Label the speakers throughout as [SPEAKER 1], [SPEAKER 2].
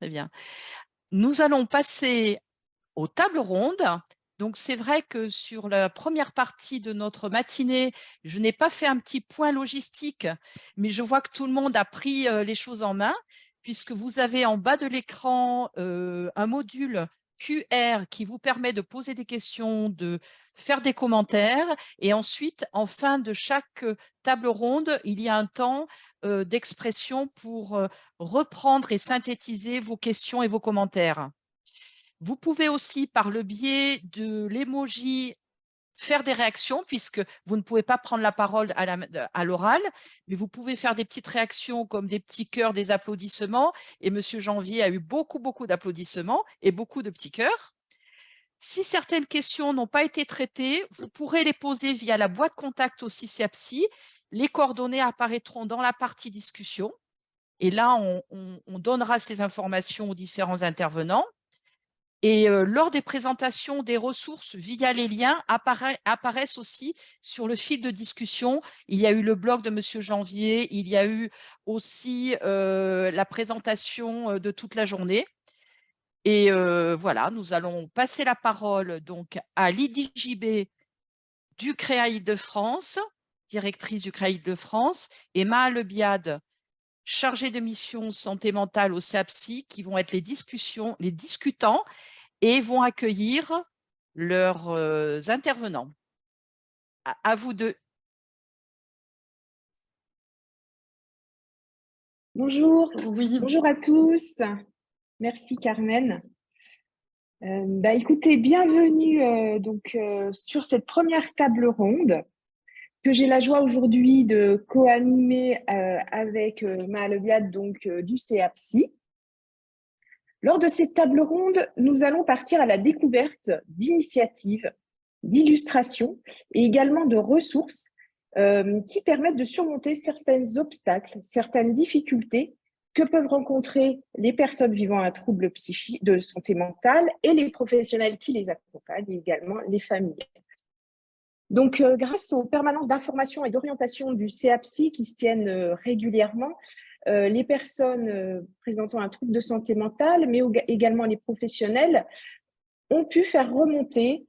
[SPEAKER 1] Très bien. Nous allons passer aux tables rondes. Donc, c'est vrai que sur la première partie de notre matinée, je n'ai pas fait un petit point logistique, mais je vois que tout le monde a pris les choses en main, puisque vous avez en bas de l'écran un module QR qui vous permet de poser des questions, de faire des commentaires. Et ensuite, en fin de chaque table ronde, il y a un temps d'expression pour reprendre et synthétiser vos questions et vos commentaires. Vous pouvez aussi, par le biais de l'emoji, faire des réactions, puisque vous ne pouvez pas prendre la parole à l'oral, mais vous pouvez faire des petites réactions comme des petits cœurs, des applaudissements. Et Monsieur Janvier a eu beaucoup, beaucoup d'applaudissements et beaucoup de petits cœurs. Si certaines questions n'ont pas été traitées, vous pourrez les poser via la boîte contact au CICEAPSI. Les coordonnées apparaîtront dans la partie discussion. Et là, on donnera ces informations aux différents intervenants. Et lors des présentations des ressources via les liens apparaissent aussi sur le fil de discussion. Il y a eu le blog de Monsieur Janvier, il y a eu aussi la présentation de toute la journée. Et voilà, nous allons passer la parole donc à Lydie Gibet du CREA Île-de-France, directrice du CREA Île-de-France, et Maha Lebiad, chargée de mission santé mentale au CEAPSI, qui vont être les discutants et vont accueillir leurs intervenants. À vous deux.
[SPEAKER 2] Bonjour,
[SPEAKER 1] Oui.
[SPEAKER 2] bonjour à tous. Merci Carmen. Écoutez, bienvenue sur cette première table ronde que j'ai la joie aujourd'hui de co-animer avec Maha Lebiad du CEAPSI. Lors de cette table ronde, nous allons partir à la découverte d'initiatives, d'illustrations et également de ressources qui permettent de surmonter certains obstacles, certaines difficultés que peuvent rencontrer les personnes vivant un trouble psychique de santé mentale et les professionnels qui les accompagnent, et également les familles. Donc, grâce aux permanences d'information et d'orientation du CEAPSI qui se tiennent régulièrement, les personnes présentant un trouble de santé mentale, mais également les professionnels, ont pu faire remonter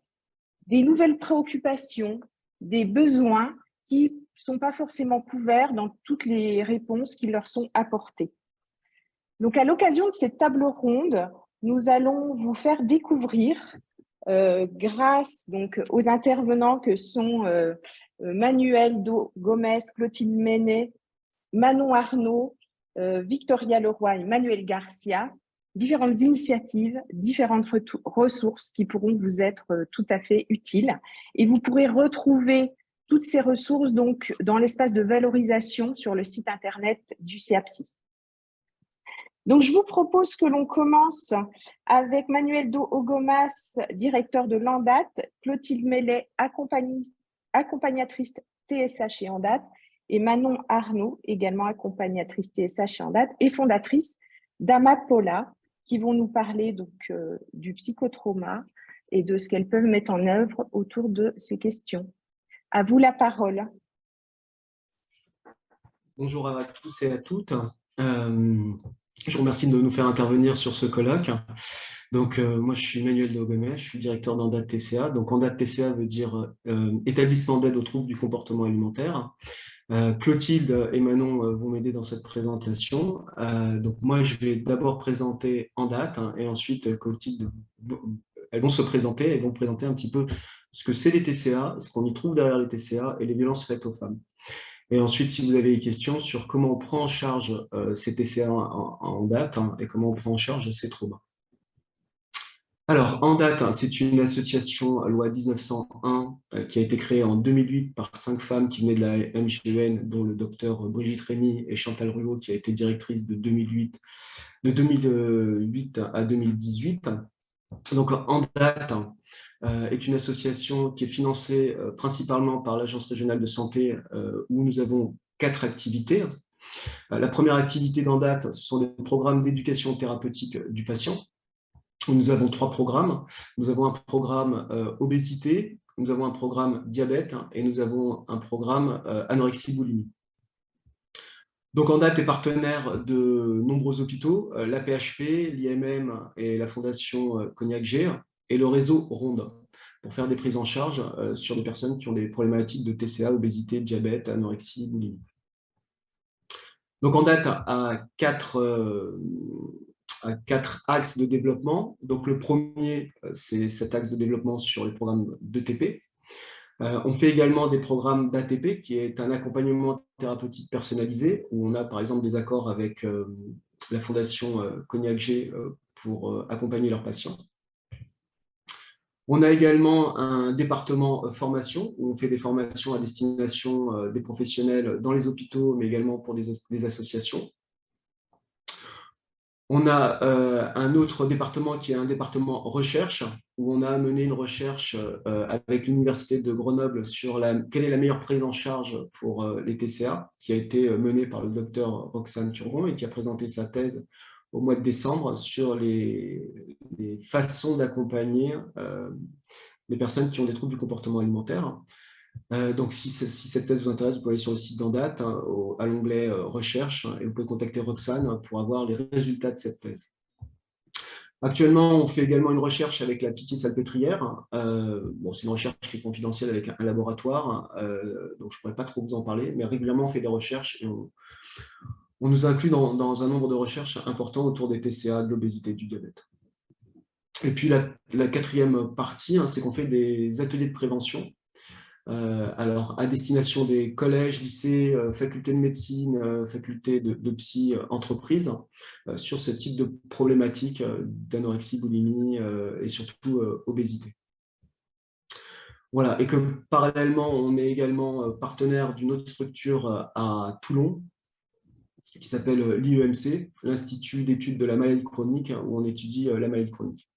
[SPEAKER 2] des nouvelles préoccupations, des besoins qui ne sont pas forcément couverts dans toutes les réponses qui leur sont apportées. Donc, à l'occasion de cette table ronde, nous allons vous faire découvrir, grâce aux intervenants que sont Manuel Gomez, Clotilde Menet, Manon Arnaud, Victoria Leroy et Manuel Garcia, différentes initiatives, différentes ressources qui pourront vous être tout à fait utiles. Et vous pourrez retrouver toutes ces ressources donc dans l'espace de valorisation sur le site internet du CEAPSI. Donc, je vous propose que l'on commence avec Manuel Ogomas, directeur de l'ANDAT, Clotilde Mellet, accompagnatrice TSH et ANDAT, et Manon Arnaud, également accompagnatrice TSH et ANDAT, et fondatrice d'Amapola, qui vont nous parler du psychotrauma et de ce qu'elles peuvent mettre en œuvre autour de ces questions. À vous la parole.
[SPEAKER 3] Bonjour à tous et à toutes. Je vous remercie de nous faire intervenir sur ce colloque. Donc, moi, je suis Manuel Dogomé, je suis directeur d'ANDAT TCA. Donc, ANDAT TCA veut dire établissement d'aide aux troubles du comportement alimentaire. Clotilde et Manon vont m'aider dans cette présentation. Donc, moi, je vais d'abord présenter ANDAT et ensuite Clotilde, elles vont se présenter, elles vont présenter un petit peu ce que c'est les TCA, ce qu'on y trouve derrière les TCA et les violences faites aux femmes. Et ensuite, si vous avez des questions sur comment on prend en charge ces TCA en date et comment on prend en charge ces traumas. Alors, en date, c'est une association loi 1901 qui a été créée en 2008 par 5 femmes qui venaient de la MGEN, dont le docteur Brigitte Rémy et Chantal Ruot, qui a été directrice de 2008 à 2018. Donc, en date est une association qui est financée principalement par l'Agence régionale de santé où nous avons 4 activités. La première activité d'ANDAT, ce sont des programmes d'éducation thérapeutique du patient. Nous avons 3 programmes. Nous avons un programme obésité, nous avons un programme diabète et nous avons un programme anorexie-boulimie. Donc, Andate est partenaire de nombreux hôpitaux, l'AP-HP, l'IMM et la Fondation Cognac-G, et le réseau Ronde, pour faire des prises en charge sur des personnes qui ont des problématiques de TCA, obésité, diabète, anorexie, boulimie. Donc, Andate a quatre axes de développement. Donc, le premier, c'est cet axe de développement sur les programmes d'ETP. On fait également des programmes d'ATP, qui est un accompagnement thérapeutique personnalisé, où on a par exemple des accords avec la Fondation Cognac-G pour accompagner leurs patients. On a également un département formation, où on fait des formations à destination des professionnels dans les hôpitaux, mais également pour des associations. On a un autre département qui est un département recherche, où on a mené une recherche avec l'Université de Grenoble sur quelle est la meilleure prise en charge pour les TCA, qui a été menée par le docteur Roxane Turgon et qui a présenté sa thèse au mois de décembre sur les façons d'accompagner les personnes qui ont des troubles du comportement alimentaire. Donc, si cette thèse vous intéresse, vous pouvez aller sur le site d'Andate, à l'onglet recherche, et vous pouvez contacter Roxane pour avoir les résultats de cette thèse. Actuellement, on fait également une recherche avec la Pitié-Salpêtrière. C'est une recherche qui est confidentielle avec un laboratoire, donc je ne pourrais pas trop vous en parler, mais régulièrement on fait des recherches et on nous inclut dans un nombre de recherches importants autour des TCA, de l'obésité et du diabète. Et puis la quatrième partie, c'est qu'on fait des ateliers de prévention. Alors, à destination des collèges, lycées, facultés de médecine, facultés de psy, entreprises, sur ce type de problématiques d'anorexie, boulimie et surtout obésité. Voilà, et que parallèlement, on est également partenaire d'une autre structure à Toulon, qui s'appelle l'IEMC, l'Institut d'études de la maladie chronique, où on étudie la maladie chronique.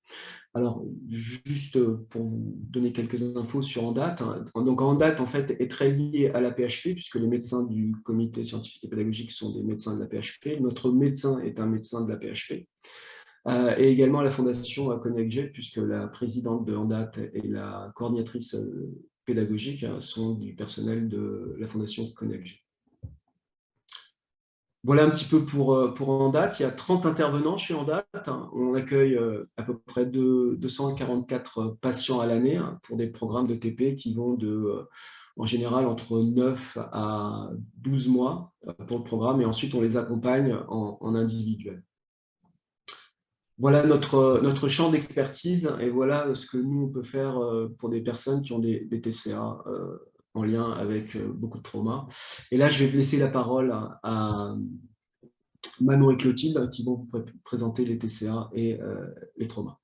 [SPEAKER 3] Alors, juste pour vous donner quelques infos sur Andate. Donc, Andate, en fait, est très lié à la PHP, puisque les médecins du comité scientifique et pédagogique sont des médecins de la PHP. Notre médecin est un médecin de la PHP. Et également à la Fondation Cognac-G, puisque la présidente de Andate et la coordinatrice pédagogique sont du personnel de la Fondation Cognac-G. Voilà un petit peu pour Andate. Il y a 30 intervenants chez Andate. On accueille à peu près 244 patients à l'année pour des programmes de TP qui vont en général entre 9 à 12 mois pour le programme, et ensuite on les accompagne en individuel. Voilà notre champ d'expertise, et voilà ce que nous on peut faire pour des personnes qui ont des TCA en lien avec beaucoup de traumas. Et là, je vais laisser la parole à Manon et Clotilde qui vont vous présenter les TCA et les traumas.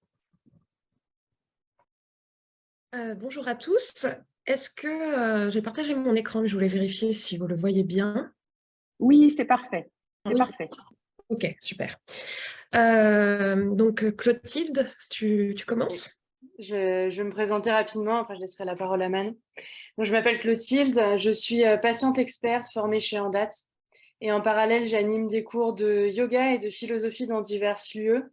[SPEAKER 4] Bonjour à tous. Est-ce que j'ai partagé mon écran, mais je voulais vérifier si vous le voyez bien.
[SPEAKER 2] Oui, c'est parfait. C'est parfait.
[SPEAKER 4] Ok, super. Donc Clotilde, tu commences?
[SPEAKER 5] Je vais me présenter rapidement, après je laisserai la parole à Manon. Donc, je m'appelle Clotilde, je suis patiente experte formée chez Andate. Et en parallèle, j'anime des cours de yoga et de philosophie dans divers lieux,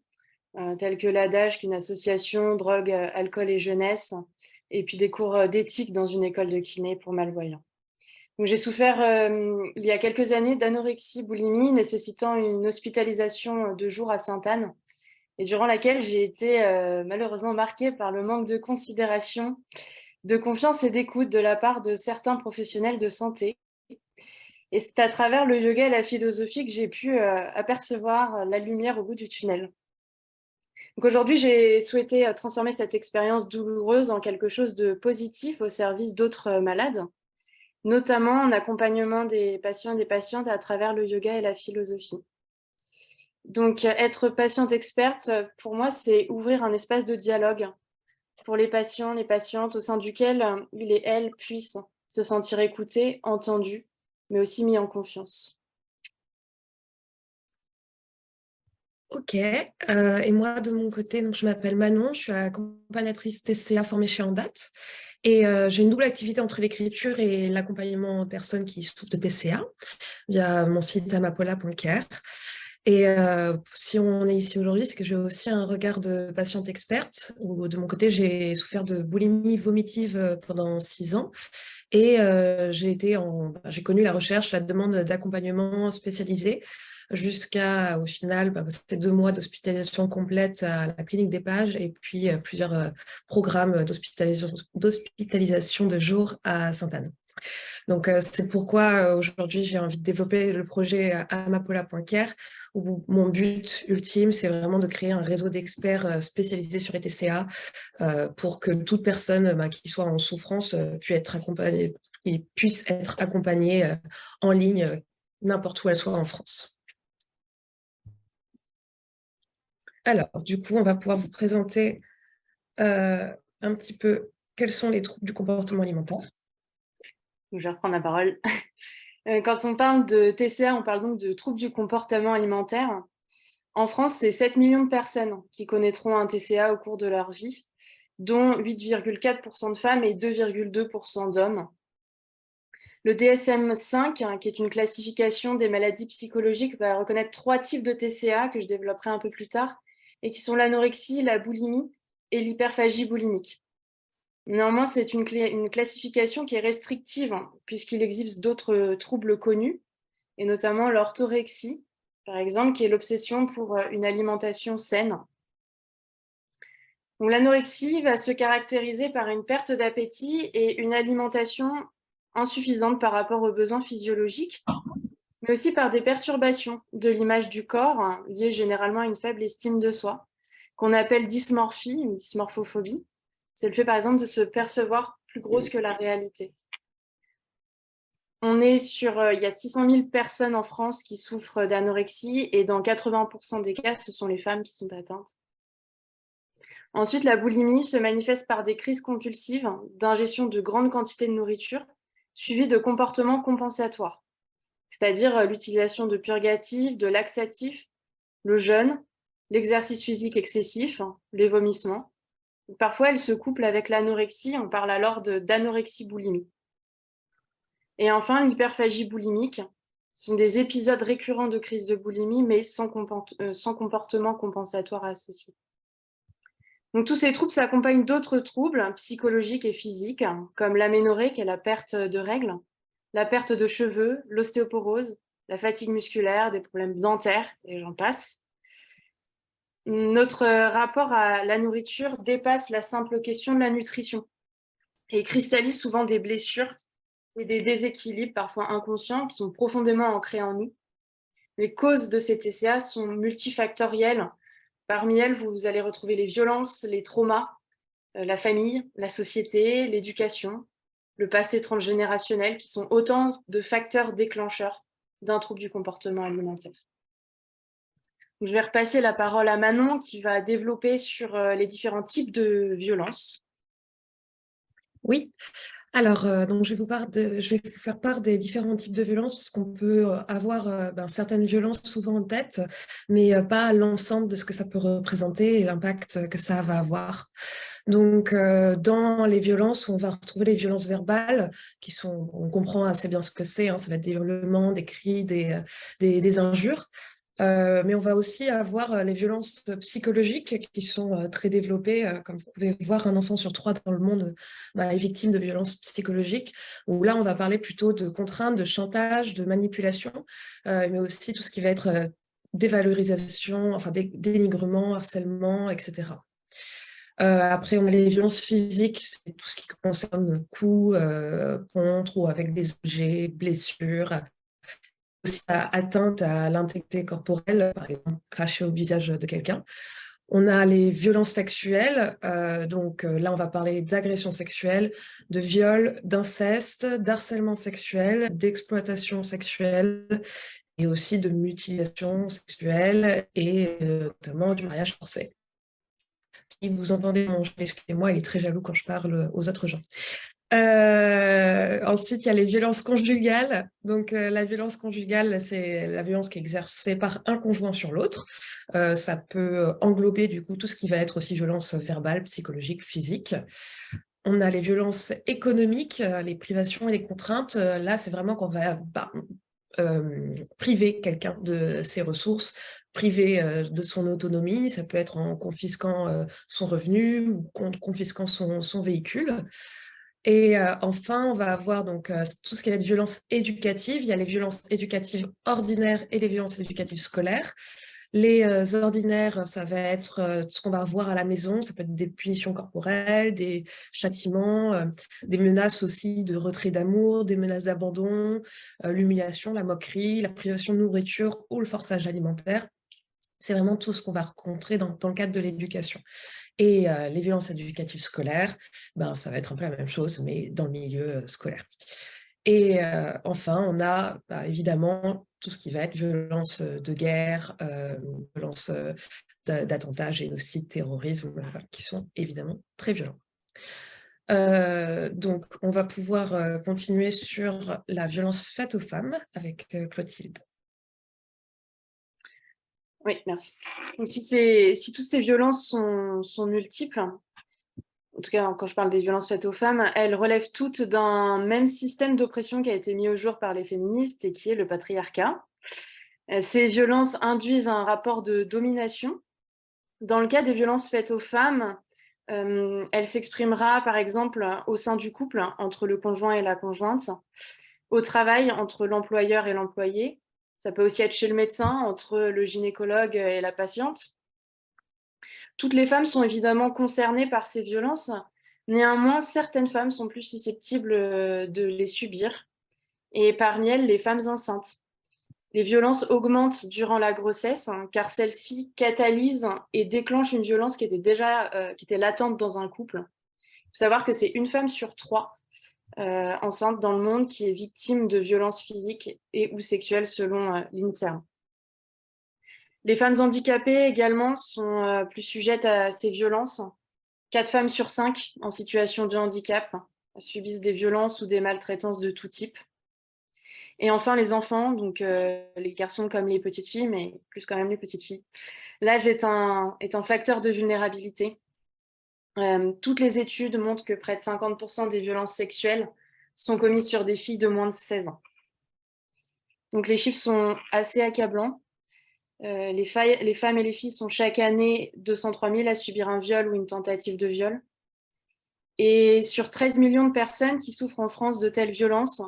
[SPEAKER 5] tels que l'Adage, qui est une association drogue, alcool et jeunesse, et puis des cours d'éthique dans une école de kiné pour malvoyants. Donc, j'ai souffert il y a quelques années d'anorexie boulimie, nécessitant une hospitalisation de jour à Sainte-Anne, et durant laquelle j'ai été malheureusement marquée par le manque de considération, de confiance et d'écoute de la part de certains professionnels de santé. Et c'est à travers le yoga et la philosophie que j'ai pu apercevoir la lumière au bout du tunnel. Donc aujourd'hui, j'ai souhaité transformer cette expérience douloureuse en quelque chose de positif au service d'autres malades, notamment en accompagnement des patients et des patientes à travers le yoga et la philosophie. Donc, être patiente experte, pour moi, c'est ouvrir un espace de dialogue pour les patients, les patientes, au sein duquel il et elles puissent se sentir écoutés, entendus, mais aussi mis en confiance.
[SPEAKER 4] Ok, et moi de mon côté, donc, je m'appelle Manon, je suis accompagnatrice TCA formée chez Andate, et j'ai une double activité entre l'écriture et l'accompagnement aux personnes qui souffrent de TCA via mon site amapola.care. Et si on est ici aujourd'hui, c'est que j'ai aussi un regard de patiente experte, où de mon côté, j'ai souffert de boulimie vomitive pendant 6 ans. Et j'ai connu la recherche, la demande d'accompagnement spécialisé jusqu'à, au final, c'était 2 mois d'hospitalisation complète à la clinique des Pages et puis plusieurs programmes d'hospitalisation de jour à Sainte-Anne. Donc, c'est pourquoi aujourd'hui, j'ai envie de développer le projet Amapola.care, où mon but ultime, c'est vraiment de créer un réseau d'experts spécialisés sur les TCA pour que toute personne qui soit en souffrance puisse être accompagnée en ligne n'importe où elle soit en France. Alors, du coup, on va pouvoir vous présenter un petit peu quels sont les troubles du comportement alimentaire.
[SPEAKER 5] Je vais reprendre la parole. Quand on parle de TCA, on parle donc de troubles du comportement alimentaire. En France, c'est 7 millions de personnes qui connaîtront un TCA au cours de leur vie, dont 8,4% de femmes et 2,2% d'hommes. Le DSM-5, qui est une classification des maladies psychologiques, va reconnaître 3 types de TCA que je développerai un peu plus tard, et qui sont l'anorexie, la boulimie et l'hyperphagie boulimique. Néanmoins, c'est une classification qui est restrictive, puisqu'il existe d'autres troubles connus, et notamment l'orthorexie, par exemple, qui est l'obsession pour une alimentation saine. L'anorexie va se caractériser par une perte d'appétit et une alimentation insuffisante par rapport aux besoins physiologiques, mais aussi par des perturbations de l'image du corps, liées généralement à une faible estime de soi, qu'on appelle dysmorphie, une dysmorphophobie. C'est le fait, par exemple, de se percevoir plus grosse que la réalité. Il y a 600 000 personnes en France qui souffrent d'anorexie et dans 80% des cas, ce sont les femmes qui sont atteintes. Ensuite, la boulimie se manifeste par des crises compulsives d'ingestion de grandes quantités de nourriture, suivies de comportements compensatoires, c'est-à-dire l'utilisation de purgatifs, de laxatifs, le jeûne, l'exercice physique excessif, les vomissements. Parfois, elle se couple avec l'anorexie, on parle alors d'anorexie-boulimie. Et enfin, l'hyperphagie boulimique, ce sont des épisodes récurrents de crise de boulimie, mais sans comportement compensatoire associé. Donc, tous ces troubles s'accompagnent d'autres troubles psychologiques et physiques, comme l'aménorrhée, qui est la perte de règles, la perte de cheveux, l'ostéoporose, la fatigue musculaire, des problèmes dentaires, et j'en passe. Notre rapport à la nourriture dépasse la simple question de la nutrition et cristallise souvent des blessures et des déséquilibres parfois inconscients qui sont profondément ancrés en nous. Les causes de ces TCA sont multifactorielles. Parmi elles, vous allez retrouver les violences, les traumas, la famille, la société, l'éducation, le passé transgénérationnel, qui sont autant de facteurs déclencheurs d'un trouble du comportement alimentaire. Je vais repasser la parole à Manon qui va développer sur les différents types de violences.
[SPEAKER 4] Oui, alors donc je vais vous faire part des différents types de violences parce qu'on peut avoir certaines violences souvent en tête, mais pas l'ensemble de ce que ça peut représenter et l'impact que ça va avoir. Donc, dans les violences, on va retrouver les violences verbales, on comprend assez bien ce que c'est, ça va être des hurlements, des cris, des injures. Mais on va aussi avoir les violences psychologiques qui sont très développées. Comme vous pouvez voir, un enfant sur 3 dans le monde est victime de violences psychologiques, où là, on va parler plutôt de contraintes, de chantage, de manipulation, mais aussi tout ce qui va être dévalorisation, dénigrement, harcèlement, etc. Après, on a les violences physiques, c'est tout ce qui concerne coups, contre ou avec des objets, blessures, aussi atteinte à l'intégrité corporelle, par exemple cracher au visage de quelqu'un. On a les violences sexuelles, donc là on va parler d'agression sexuelle, de viol, d'inceste, d'harcèlement sexuel, d'exploitation sexuelle et aussi de mutilation sexuelle et notamment du mariage forcé. Si vous entendez mon chat, excusez-moi, il est très jaloux quand je parle aux autres gens. Ensuite, il y a les violences conjugales. Donc, la violence conjugale, c'est la violence qui est exercée par un conjoint sur l'autre. Ça peut englober, du coup, tout ce qui va être aussi violence verbale, psychologique, physique. On a les violences économiques, les privations et les contraintes. Là, c'est vraiment qu'on va priver quelqu'un de ses ressources, priver de son autonomie. Ça peut être en confisquant son revenu ou confisquant son véhicule. Et enfin, on va avoir donc tout ce qui est de violence éducative. Il y a les violences éducatives ordinaires et les violences éducatives scolaires. Les ordinaires, ça va être ce qu'on va voir à la maison, ça peut être des punitions corporelles, des châtiments, des menaces aussi de retrait d'amour, des menaces d'abandon, l'humiliation, la moquerie, la privation de nourriture ou le forçage alimentaire. C'est vraiment tout ce qu'on va rencontrer dans le cadre de l'éducation. Et les violences éducatives scolaires, ben, ça va être un peu la même chose, mais dans le milieu scolaire. Et enfin, on a évidemment tout ce qui va être violence de guerre, violence d'attentats, génocide, terrorisme, qui sont évidemment très violents. Donc, on va pouvoir continuer sur la violence faite aux femmes avec Clotilde.
[SPEAKER 5] Oui, merci. Donc, si toutes ces violences sont multiples, en tout cas quand je parle des violences faites aux femmes, elles relèvent toutes d'un même système d'oppression qui a été mis au jour par les féministes et qui est le patriarcat. Ces violences induisent un rapport de domination. Dans le cas des violences faites aux femmes, elle s'exprimera par exemple au sein du couple, entre le conjoint et la conjointe, au travail, entre l'employeur et l'employé. Ça peut aussi être chez le médecin, entre le gynécologue et la patiente. Toutes les femmes sont évidemment concernées par ces violences. Néanmoins, certaines femmes sont plus susceptibles de les subir. Et parmi elles, les femmes enceintes. Les violences augmentent durant la grossesse, car celles-ci catalysent et déclenchent une violence qui était latente dans un couple. Il faut savoir que c'est une femme sur 3 enceinte dans le monde qui est victime de violences physiques et ou sexuelles selon l'INSERM. Les femmes handicapées également sont plus sujettes à ces violences. 4 femmes sur 5 en situation de handicap subissent des violences ou des maltraitances de tout type. Et enfin, les enfants, donc les garçons comme les petites filles, mais plus quand même les petites filles. L'âge est un facteur de vulnérabilité. Toutes les études montrent que près de 50% des violences sexuelles sont commises sur des filles de moins de 16 ans. Donc les chiffres sont assez accablants. Les femmes et les filles sont chaque année 203 000 à subir un viol ou une tentative de viol. Et sur 13 millions de personnes qui souffrent en France de telles violences,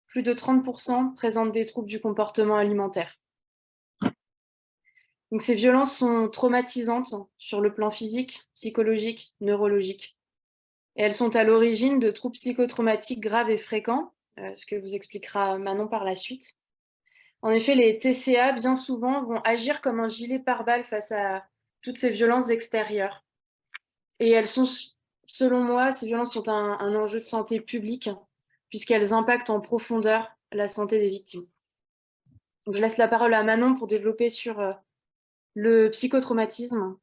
[SPEAKER 5] plus de 30% présentent des troubles du comportement alimentaire. Donc, ces violences sont traumatisantes sur le plan physique, psychologique, neurologique. Et elles sont à l'origine de troubles psychotraumatiques graves et fréquents, ce que vous expliquera Manon par la suite. En effet, les TCA, bien souvent, vont agir comme un gilet pare-balles face à toutes ces violences extérieures. Et elles sont, selon moi, ces violences sont un enjeu de santé publique, puisqu'elles impactent en profondeur la santé des victimes. Donc, je laisse la parole à Manon pour développer sur le psychotraumatisme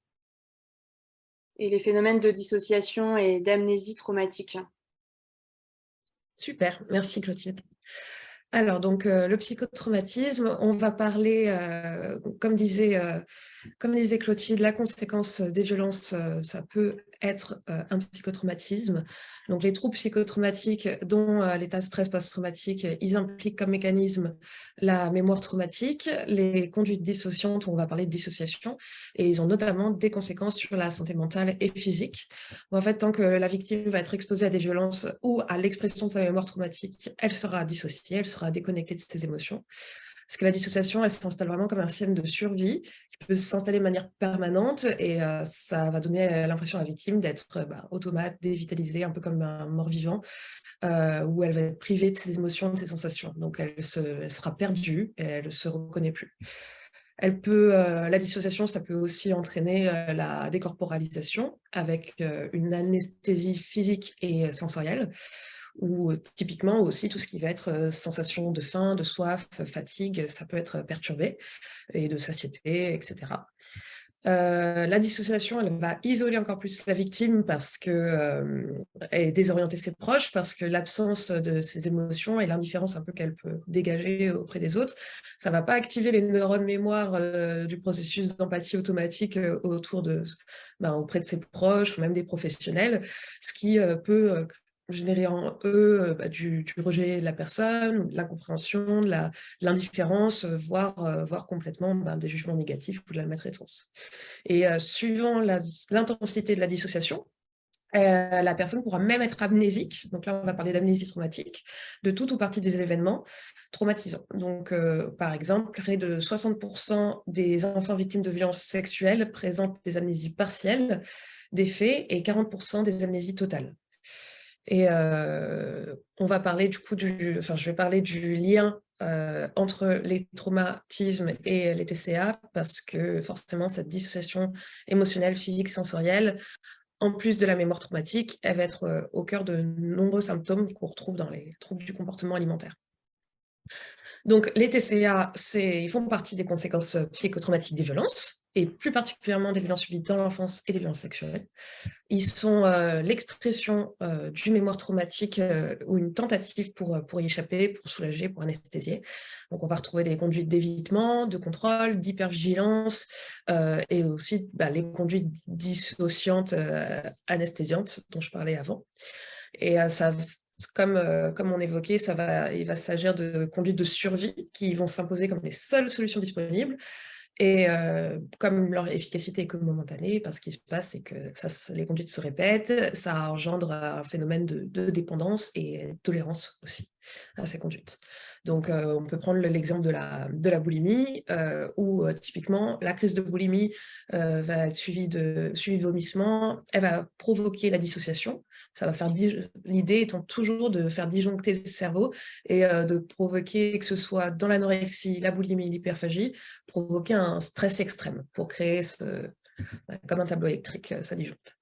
[SPEAKER 5] et les phénomènes de dissociation et d'amnésie traumatique.
[SPEAKER 4] Super, merci Clotilde. Alors, donc, le psychotraumatisme, on va parler, comme disait Clotilde, la conséquence des violences, ça peut être un psychotraumatisme. Donc, les troubles psychotraumatiques, dont l'état de stress post-traumatique, ils impliquent comme mécanisme la mémoire traumatique, les conduites dissociantes, on va parler de dissociation, et ils ont notamment des conséquences sur la santé mentale et physique. En fait, tant que la victime va être exposée à des violences ou à l'expression de sa mémoire traumatique, elle sera dissociée, elle sera déconnectée de ses émotions. Parce que la dissociation, elle s'installe vraiment comme un système de survie qui peut s'installer de manière permanente et ça va donner l'impression à la victime d'être automate, dévitalisée, un peu comme un mort-vivant, où elle va être privée de ses émotions, de ses sensations. Donc, elle sera perdue et elle ne se reconnaît plus. La dissociation, ça peut aussi entraîner la décorporalisation avec une anesthésie physique et sensorielle, ou typiquement aussi tout ce qui va être sensation de faim, de soif, fatigue, ça peut être perturbé, et de satiété, etc. La dissociation, elle va isoler encore plus la victime et désorienter ses proches, parce que l'absence de ses émotions et l'indifférence un peu qu'elle peut dégager auprès des autres, ça ne va pas activer les neurones mémoire du processus d'empathie automatique auprès de ses proches ou même des professionnels, ce qui peut générer en eux du rejet de la personne, de l'incompréhension, de l'indifférence, voire complètement des jugements négatifs ou de la maltraitance. Et suivant l'intensité de la dissociation, La personne pourra même être amnésique, donc là on va parler d'amnésie traumatique, de tout ou partie des événements traumatisants. Donc par exemple, près de 60% des enfants victimes de violences sexuelles présentent des amnésies partielles des faits et 40% des amnésies totales. Et on va parler du coup je vais parler du lien entre les traumatismes et les TCA, parce que forcément cette dissociation émotionnelle, physique, sensorielle, en plus de la mémoire traumatique, elle va être au cœur de nombreux symptômes qu'on retrouve dans les troubles du comportement alimentaire. Donc, les TCA, ils font partie des conséquences psychotraumatiques des violences, et plus particulièrement des violences subies dans l'enfance et des violences sexuelles. Ils sont l'expression d'une mémoire traumatique ou une tentative pour y échapper, pour soulager, pour anesthésier. Donc, on va retrouver des conduites d'évitement, de contrôle, d'hypervigilance et aussi les conduites dissociantes, anesthésiantes dont je parlais avant. Et comme on évoquait, il va s'agir de conduites de survie qui vont s'imposer comme les seules solutions disponibles. Et comme leur efficacité est que momentanée, ce qui se passe, c'est que les conduites se répètent, ça engendre un phénomène de dépendance et de tolérance aussi à ces conduites. Donc, on peut prendre l'exemple de la boulimie, où typiquement, la crise de boulimie va être suivie de vomissements, elle va provoquer la dissociation. Ça va faire l'idée étant toujours de faire disjoncter le cerveau et de provoquer, que ce soit dans l'anorexie, la boulimie, l'hyperphagie, provoquer un stress extrême pour créer comme un tableau électrique, ça disjoncte.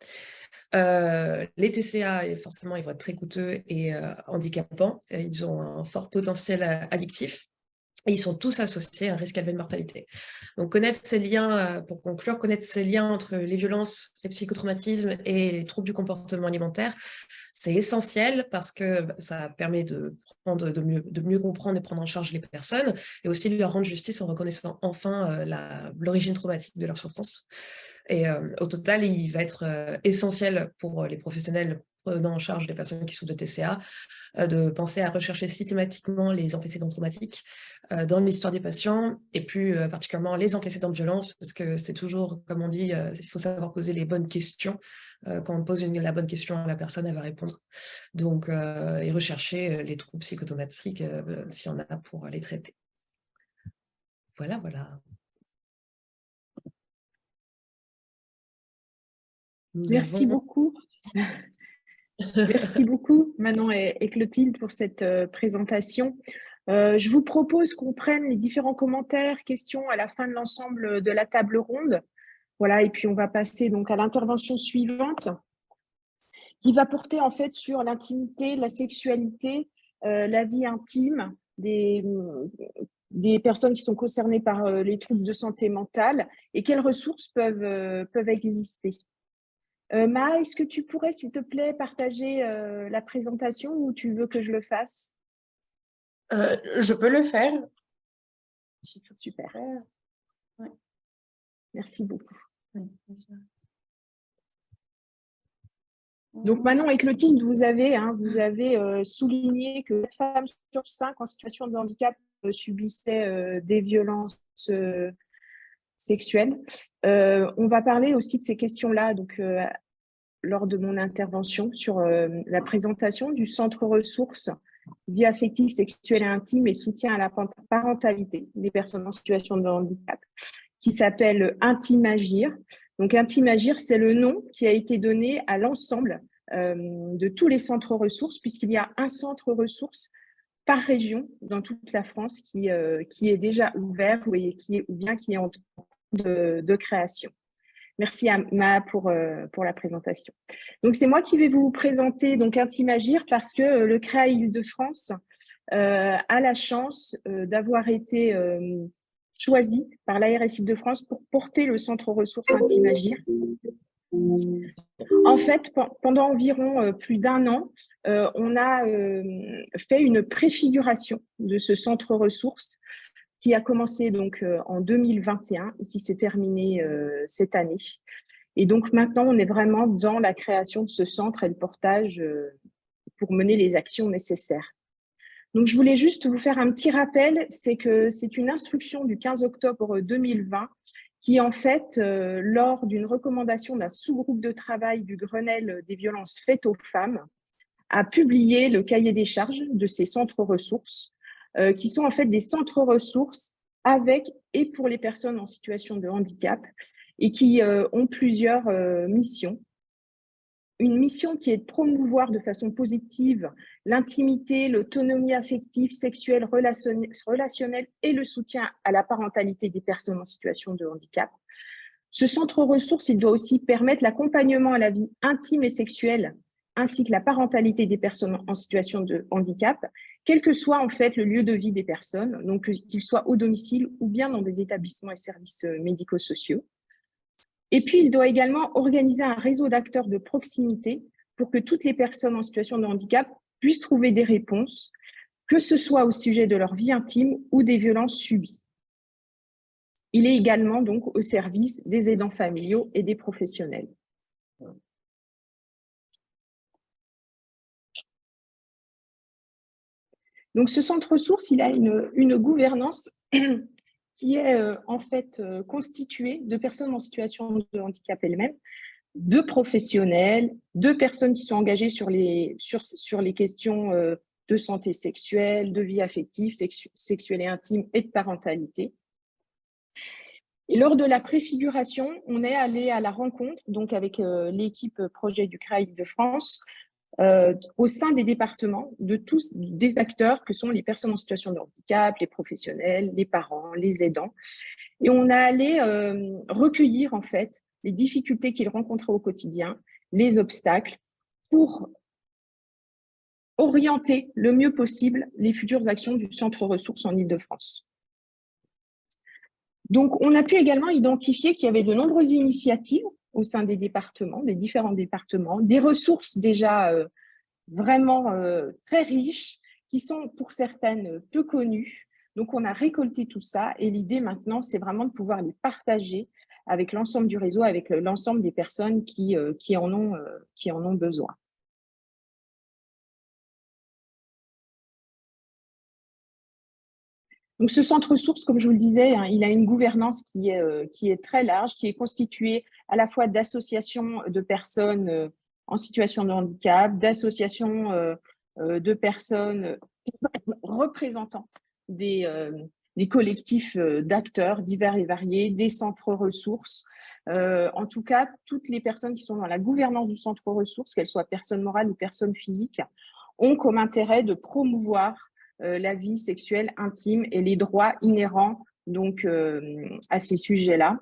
[SPEAKER 4] Les TCA, forcément, ils vont être très coûteux et handicapants. Ils ont un fort potentiel addictif. Et ils sont tous associés à un risque élevé de mortalité. Donc, connaître ces liens, pour conclure, connaître ces liens entre les violences, les psychotraumatismes et les troubles du comportement alimentaire, c'est essentiel parce que ça permet de mieux comprendre et prendre en charge les personnes et aussi de leur rendre justice en reconnaissant enfin l'origine traumatique de leur souffrance. Et au total, il va être essentiel pour les professionnels prenant en charge les personnes qui souffrent de TCA, de penser à rechercher systématiquement les antécédents traumatiques dans l'histoire des patients, et plus particulièrement les antécédents de violence, parce que c'est toujours, comme on dit, il faut savoir poser les bonnes questions. Quand on pose la bonne question à la personne, elle va répondre. Donc, et rechercher les troubles psychotomatiques s'il y en a pour les traiter. Voilà.
[SPEAKER 2] Merci beaucoup. Merci beaucoup, Manon et Clotilde, pour cette présentation. Je vous propose qu'on prenne les différents commentaires, questions à la fin de l'ensemble de la table ronde. Voilà, et puis on va passer donc à l'intervention suivante, qui va porter en fait sur l'intimité, la sexualité, la vie intime des personnes qui sont concernées par les troubles de santé mentale et quelles ressources peuvent exister. Ma, est-ce que tu pourrais, s'il te plaît, partager la présentation ou tu veux que je le fasse?
[SPEAKER 6] Je peux le faire.
[SPEAKER 2] Super. Ouais. Merci beaucoup. Donc, Manon et Clotilde, vous avez souligné que 4 femmes sur 5 en situation de handicap subissaient des violences sexuelles. On va parler aussi de ces questions-là donc, lors de mon intervention sur la présentation du centre ressources vie affective, sexuelle et intime et soutien à la parentalité des personnes en situation de handicap, qui s'appelle Intimagir. Donc, Intimagir, c'est le nom qui a été donné à l'ensemble de tous les centres ressources, puisqu'il y a un centre ressources par région dans toute la France qui est déjà ouvert ou qui est en cours de création. Merci à Ma pour la présentation. Donc, c'est moi qui vais vous présenter donc Intimagir parce que le CREA Île-de-France a la chance d'avoir été choisi par l'ARS Île-de-France pour porter le centre ressources Intimagir. En fait, pendant environ plus d'1 an, on a fait une préfiguration de ce centre ressources qui a commencé donc en 2021 et qui s'est terminé cette année. Et donc maintenant, on est vraiment dans la création de ce centre et le portage pour mener les actions nécessaires. Donc, je voulais juste vous faire un petit rappel, c'est que c'est une instruction du 15 octobre 2020 qui, en fait, lors d'une recommandation d'un sous-groupe de travail du Grenelle des violences faites aux femmes, a publié le cahier des charges de ces centres ressources, qui sont en fait des centres ressources avec et pour les personnes en situation de handicap et qui ont plusieurs missions. Une mission qui est de promouvoir de façon positive l'intimité, l'autonomie affective, sexuelle, relationnelle et le soutien à la parentalité des personnes en situation de handicap. Ce centre ressources, il doit aussi permettre l'accompagnement à la vie intime et sexuelle, ainsi que la parentalité des personnes en situation de handicap, quel que soit en fait le lieu de vie des personnes, donc qu'ils soient au domicile ou bien dans des établissements et services médico-sociaux. Et puis, il doit également organiser un réseau d'acteurs de proximité pour que toutes les personnes en situation de handicap puissent trouver des réponses, que ce soit au sujet de leur vie intime ou des violences subies. Il est également donc au service des aidants familiaux et des professionnels. Donc, ce centre ressources, il a une gouvernance qui est en fait constituée de personnes en situation de handicap elles-mêmes, de professionnels, de personnes qui sont engagées sur les questions de santé sexuelle, de vie affective, sexuelle et intime et de parentalité. Et lors de la préfiguration, on est allé à la rencontre, donc avec l'équipe projet du CRA Île-de-France, au sein des départements, de tous des acteurs que sont les personnes en situation de handicap, les professionnels, les parents, les aidants. Et on a allé recueillir en fait les difficultés qu'ils rencontraient au quotidien, les obstacles, pour orienter le mieux possible les futures actions du centre ressources en Île-de-France. Donc, on a pu également identifier qu'il y avait de nombreuses initiatives au sein des départements, des différents départements, des ressources déjà vraiment très riches, qui sont pour certaines peu connues. Donc, on a récolté tout ça et l'idée maintenant, c'est vraiment de pouvoir les partager avec l'ensemble du réseau, avec l'ensemble des personnes qui en ont besoin. Donc, ce centre ressources, comme je vous le disais, hein, il a une gouvernance qui est très large, qui est constituée à la fois d'associations de personnes en situation de handicap, d'associations de personnes représentant des collectifs d'acteurs divers et variés, des centres ressources. En tout cas, toutes les personnes qui sont dans la gouvernance du centre ressources, qu'elles soient personnes morales ou personnes physiques, ont comme intérêt de promouvoir la vie sexuelle intime et les droits inhérents donc, à ces sujets-là.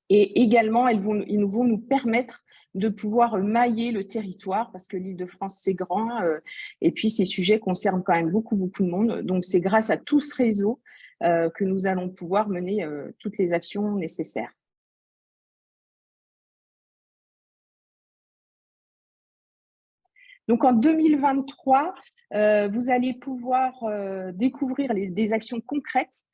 [SPEAKER 2] Et également, ils vont nous permettre de pouvoir mailler le territoire parce que l'Île-de-France, c'est grand et puis ces sujets concernent quand même beaucoup de monde. Donc, c'est grâce à tout ce réseau que nous allons pouvoir mener toutes les actions nécessaires. Donc, en 2023, vous allez pouvoir découvrir des actions concrètes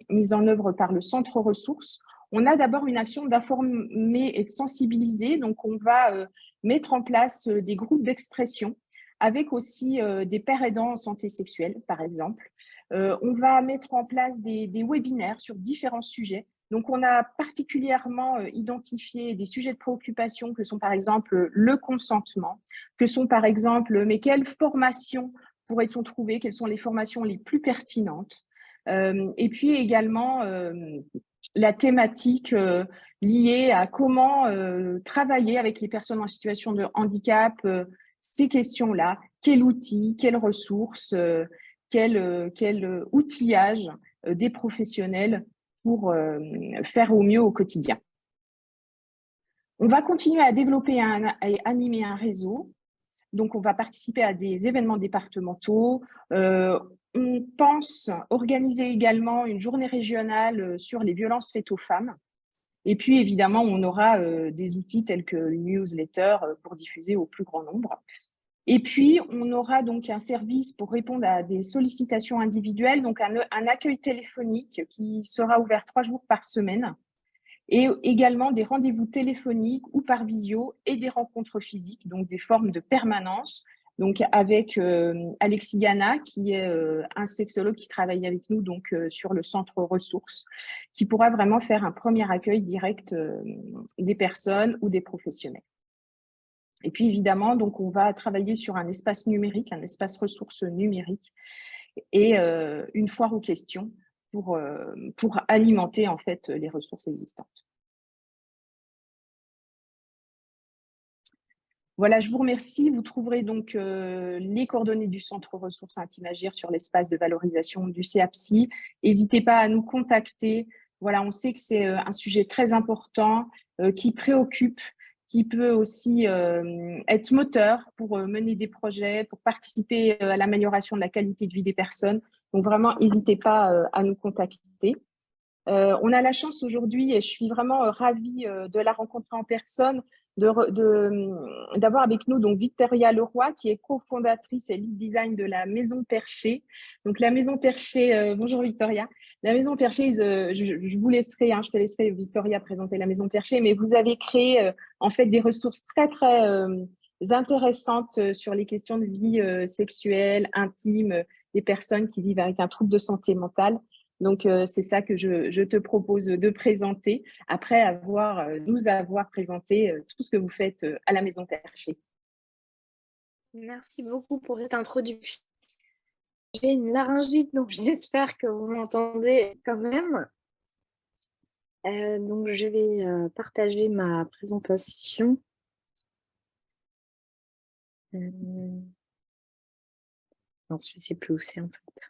[SPEAKER 2] mises en œuvre par le centre ressources. On a d'abord une action d'informer et de sensibiliser. Donc, on va mettre en place des groupes d'expression avec aussi des pères aidants en santé sexuelle, par exemple. On va mettre en place des webinaires sur différents sujets. Donc, on a particulièrement identifié des sujets de préoccupation que sont par exemple le consentement, que sont par exemple, mais quelles formations pourrait-on trouver, quelles sont les formations les plus pertinentes, et puis également la thématique liée à comment travailler avec les personnes en situation de handicap, ces questions-là, quel outil, quelles ressources, quel outillage des professionnels pour faire au mieux au quotidien. On va continuer à développer et animer un réseau. Donc, on va participer à des événements départementaux. On pense organiser également une journée régionale sur les violences faites aux femmes. Et puis, évidemment, on aura des outils tels que une newsletter pour diffuser au plus grand nombre. Et puis, on aura donc un service pour répondre à des sollicitations individuelles, donc un accueil téléphonique qui sera ouvert 3 jours par semaine, et également des rendez-vous téléphoniques ou par visio et des rencontres physiques, donc des formes de permanence Donc avec Alexis Gana, qui est un sexologue qui travaille avec nous donc sur le centre ressources, qui pourra vraiment faire un premier accueil direct des personnes ou des professionnels. Et puis évidemment, donc on va travailler sur un espace numérique, un espace ressources numérique, et une foire aux questions pour alimenter en fait les ressources existantes. Voilà, je vous remercie. Vous trouverez donc les coordonnées du Centre Ressources Intimagir sur l'espace de valorisation du CAPSI. N'hésitez pas à nous contacter. Voilà, on sait que c'est un sujet très important qui préoccupe, qui peut aussi être moteur pour mener des projets, pour participer à l'amélioration de la qualité de vie des personnes. Donc vraiment, n'hésitez pas à nous contacter. On a la chance aujourd'hui, et je suis vraiment ravie de la rencontrer en personne, d'avoir avec nous donc Victoria Leroy, qui est cofondatrice et lead design de la Maison Perchée. Donc la Maison Perchée, bonjour Victoria. La Maison Perchée, je vous laisserai, je te laisserai Victoria présenter la Maison Perchée, mais vous avez créé en fait des ressources très intéressantes sur les questions de vie sexuelle, intime, des personnes qui vivent avec un trouble de santé mentale. Donc, c'est ça que je te propose de présenter après nous avoir présenté tout ce que vous faites à la Maison Perchée.
[SPEAKER 7] Merci beaucoup pour cette introduction. J'ai une laryngite, donc j'espère que vous m'entendez quand même. Donc, je vais partager ma présentation. Non, je ne sais plus où c'est en fait.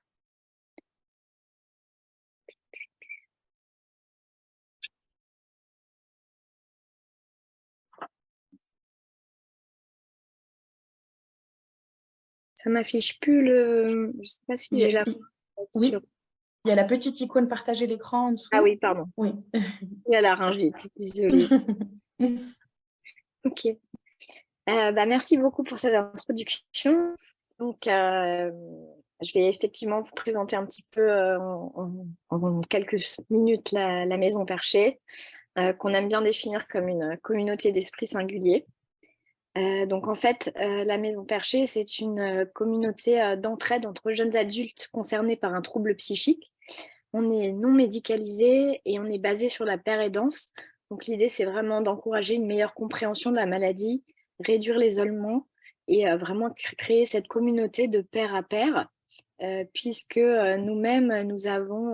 [SPEAKER 7] Ça m'affiche plus le... Je ne sais pas si j'ai la...
[SPEAKER 6] Oui, il y a la petite icône partager l'écran en dessous.
[SPEAKER 7] Ah oui, pardon.
[SPEAKER 6] Oui.
[SPEAKER 7] Il y a la laryngite, désolée. Ok. Merci beaucoup pour cette introduction. Donc, je vais effectivement vous présenter un petit peu en quelques minutes la Maison Perchée, qu'on aime bien définir comme une communauté d'esprit singulier. Donc, en fait, la Maison Perchée, c'est une communauté d'entraide entre jeunes adultes concernés par un trouble psychique. On est non médicalisé et on est basé sur la paire aidance. Donc, l'idée, c'est vraiment d'encourager une meilleure compréhension de la maladie, réduire l'isolement et vraiment créer cette communauté de pair à pair, puisque nous-mêmes, nous avons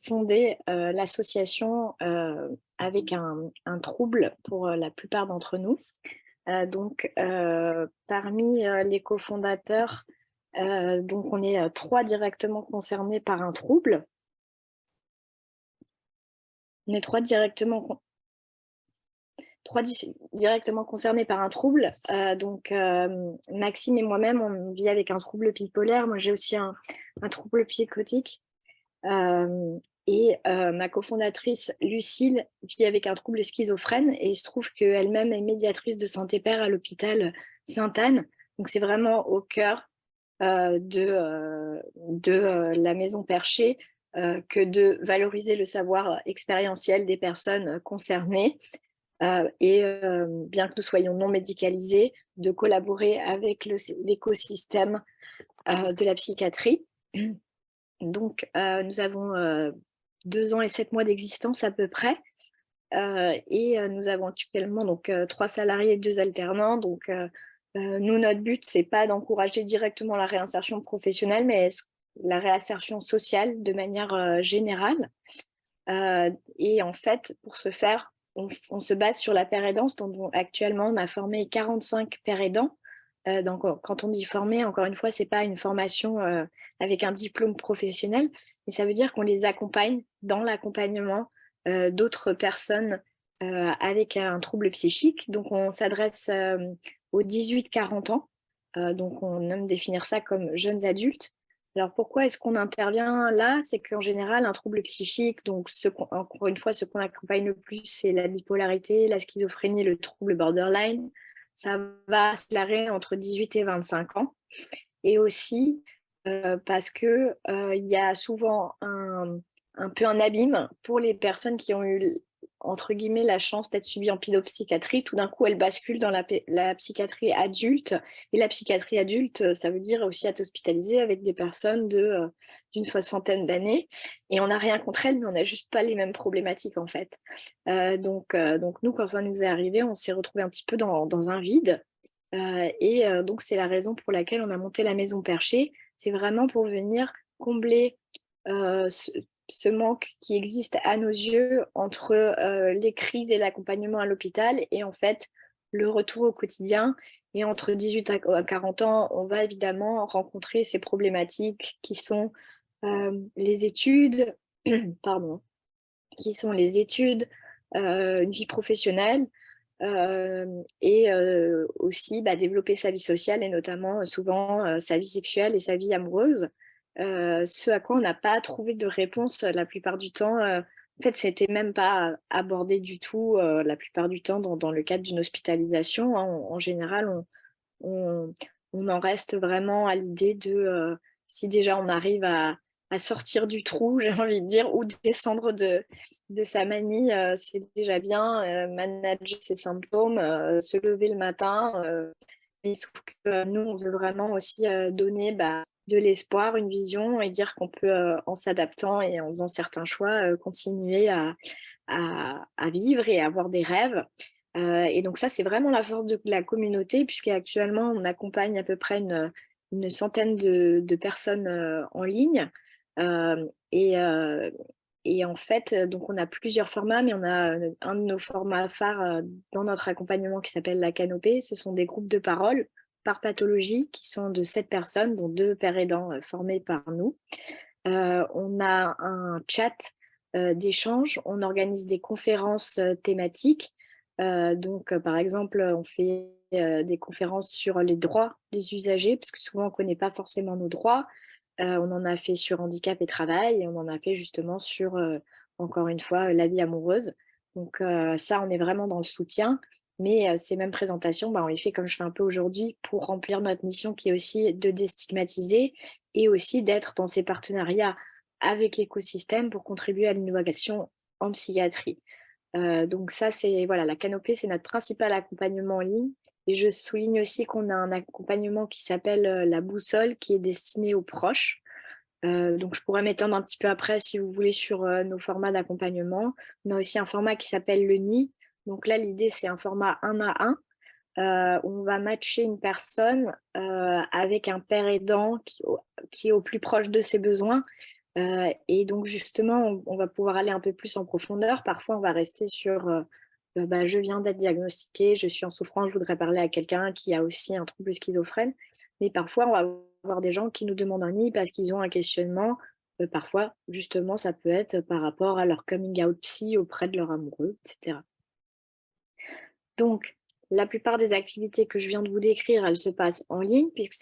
[SPEAKER 7] fondé l'association avec un trouble pour la plupart d'entre nous. Donc, parmi les cofondateurs, donc on est 3 directement concernés par un trouble. On est 3 directement concernés par un trouble. Donc, Maxime et moi-même, on vit avec un trouble bipolaire. Moi, j'ai aussi un trouble psychotique. Et ma cofondatrice Lucille vit avec un trouble schizophrène et il se trouve qu'elle-même est médiatrice de santé pair à l'hôpital Sainte-Anne. Donc, c'est vraiment au cœur de la Maison Perchée que de valoriser le savoir expérientiel des personnes concernées et bien que nous soyons non médicalisés, de collaborer avec l'écosystème de la psychiatrie. Donc, nous avons 2 ans et 7 mois d'existence à peu près. Et nous avons actuellement donc, 3 salariés et 2 alternants. Donc, nous, notre but, ce n'est pas d'encourager directement la réinsertion professionnelle, mais la réinsertion sociale de manière générale. Et en fait, pour ce faire, on se base sur la paire aidance. Donc, actuellement, on a formé 45 paires aidants. Donc, quand on dit former, encore une fois, ce n'est pas une formation avec un diplôme professionnel, mais ça veut dire qu'on les accompagne dans l'accompagnement d'autres personnes avec un trouble psychique. Donc, on s'adresse aux 18-40 ans. Donc, on aime définir ça comme jeunes adultes. Alors, pourquoi est-ce qu'on intervient là? C'est qu'en général, un trouble psychique, donc encore une fois, ce qu'on accompagne le plus, c'est la bipolarité, la schizophrénie, le trouble borderline. Ça va se déclarer entre 18 et 25 ans. Et aussi parce qu'il y a souvent un peu un abîme pour les personnes qui ont eu entre guillemets, la chance d'être suivie en pédopsychiatrie, tout d'un coup, elle bascule dans la psychiatrie adulte. Et la psychiatrie adulte, ça veut dire aussi être hospitalisée avec des personnes d'une soixantaine d'années. Et on n'a rien contre elles, mais on n'a juste pas les mêmes problématiques, en fait. Donc nous, quand ça nous est arrivé, on s'est retrouvés un petit peu dans un vide. Donc, c'est la raison pour laquelle on a monté la Maison Perchée. C'est vraiment pour venir combler ce manque qui existe à nos yeux entre les crises et l'accompagnement à l'hôpital et en fait le retour au quotidien. Et entre 18 à 40 ans, on va évidemment rencontrer ces problématiques qui sont les études, pardon, une vie professionnelle, et aussi développer sa vie sociale et notamment souvent sa vie sexuelle et sa vie amoureuse. Ce à quoi on n'a pas trouvé de réponse la plupart du temps. En fait, c'était même pas abordé du tout la plupart du temps dans le cadre d'une hospitalisation. Hein. En général, on en reste vraiment à l'idée de si déjà on arrive à sortir du trou, j'ai envie de dire, ou descendre de sa manie, c'est déjà bien, manager ses symptômes, se lever le matin. Mais sauf que nous, on veut vraiment aussi donner de l'espoir, une vision et dire qu'on peut, en s'adaptant et en faisant certains choix, continuer à vivre et à avoir des rêves. Et donc ça, c'est vraiment la force de la communauté, puisqu'actuellement, on accompagne à peu près une centaine de personnes en ligne. Et en fait, donc on a plusieurs formats, mais on a un de nos formats phares dans notre accompagnement qui s'appelle la Canopée. Ce sont des groupes de parole par pathologie qui sont de 7 personnes, dont 2 pères aidants formés par nous. On a un chat d'échange, on organise des conférences thématiques. Donc, par exemple, on fait des conférences sur les droits des usagers, parce que souvent on ne connaît pas forcément nos droits. On en a fait sur handicap et travail, et on en a fait justement sur, encore une fois, la vie amoureuse. Donc ça, on est vraiment dans le soutien. Mais ces mêmes présentations, on les fait comme je fais un peu aujourd'hui pour remplir notre mission qui est aussi de déstigmatiser et aussi d'être dans ces partenariats avec l'écosystème pour contribuer à l'innovation en psychiatrie. Donc ça, c'est voilà, la Canopée, c'est notre principal accompagnement en ligne. Et je souligne aussi qu'on a un accompagnement qui s'appelle la boussole, qui est destiné aux proches. Donc je pourrais m'étendre un petit peu après si vous voulez sur nos formats d'accompagnement. On a aussi un format qui s'appelle le nid. Donc là, l'idée, c'est un format 1 à 1. Où on va matcher une personne avec un père aidant qui est au plus proche de ses besoins. Et donc justement, on va pouvoir aller un peu plus en profondeur. Parfois, on va rester sur je viens d'être diagnostiquée, je suis en souffrance, je voudrais parler à quelqu'un qui a aussi un trouble schizophrène. Mais parfois, on va avoir des gens qui nous demandent un nid parce qu'ils ont un questionnement. Parfois, justement, ça peut être par rapport à leur coming out psy auprès de leur amoureux, etc. Donc, la plupart des activités que je viens de vous décrire, elles se passent en ligne, puisque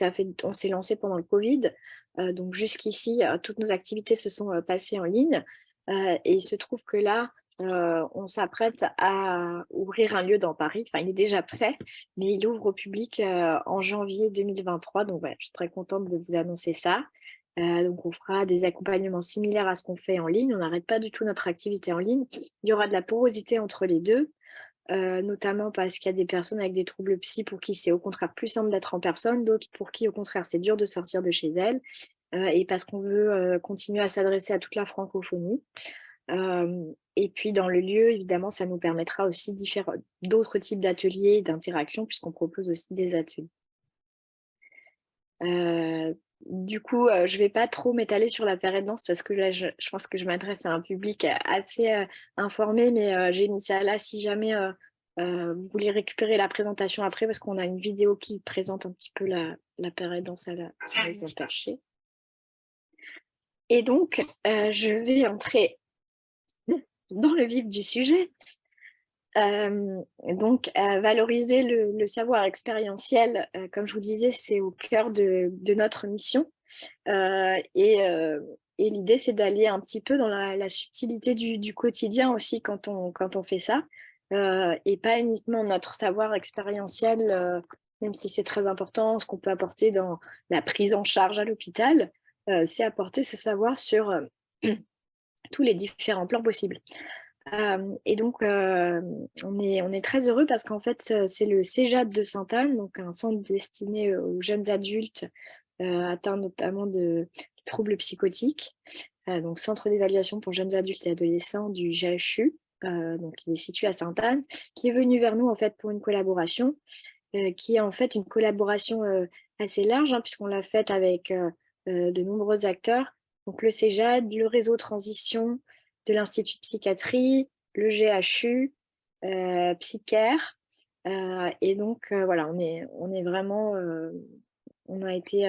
[SPEAKER 7] on s'est lancé pendant le Covid. Donc jusqu'ici, toutes nos activités se sont passées en ligne. Et il se trouve que là, on s'apprête à ouvrir un lieu dans Paris. Enfin, il est déjà prêt, mais il ouvre au public en janvier 2023. Donc voilà, je suis très contente de vous annoncer ça. Donc on fera des accompagnements similaires à ce qu'on fait en ligne. On n'arrête pas du tout notre activité en ligne. Il y aura de la porosité entre les deux. Notamment parce qu'il y a des personnes avec des troubles psy pour qui c'est au contraire plus simple d'être en personne, d'autres pour qui au contraire c'est dur de sortir de chez elles, et parce qu'on veut continuer à s'adresser à toute la francophonie. Et puis dans le lieu, évidemment, ça nous permettra aussi d'autres types d'ateliers et d'interactions puisqu'on propose aussi des ateliers. Du coup, je ne vais pas trop m'étaler sur la période danse parce que là, je pense que je m'adresse à un public assez informé, mais j'ai mis ça là si jamais vous voulez récupérer la présentation après parce qu'on a une vidéo qui présente un petit peu la période danse à la Maison Perchée. Et donc, je vais entrer dans le vif du sujet. Donc, valoriser le savoir expérientiel, comme je vous disais, c'est au cœur de notre mission. Et l'idée, c'est d'aller un petit peu dans la subtilité du quotidien aussi quand on fait ça. Et pas uniquement notre savoir expérientiel, même si c'est très important, ce qu'on peut apporter dans la prise en charge à l'hôpital, c'est apporter ce savoir sur tous les différents plans possibles. Et donc, on est très heureux parce qu'en fait, c'est le CEJAD de Sainte-Anne, donc un centre destiné aux jeunes adultes atteints notamment de troubles psychotiques, donc centre d'évaluation pour jeunes adultes et adolescents du GHU, donc il est situé à Sainte-Anne, qui est venu vers nous en fait pour une collaboration, qui est en fait une collaboration assez large, hein, puisqu'on l'a faite avec de nombreux acteurs, donc le CEJAD, le réseau Transition de l'Institut de psychiatrie, le GHU, Psycare, et donc voilà, on est vraiment, on a été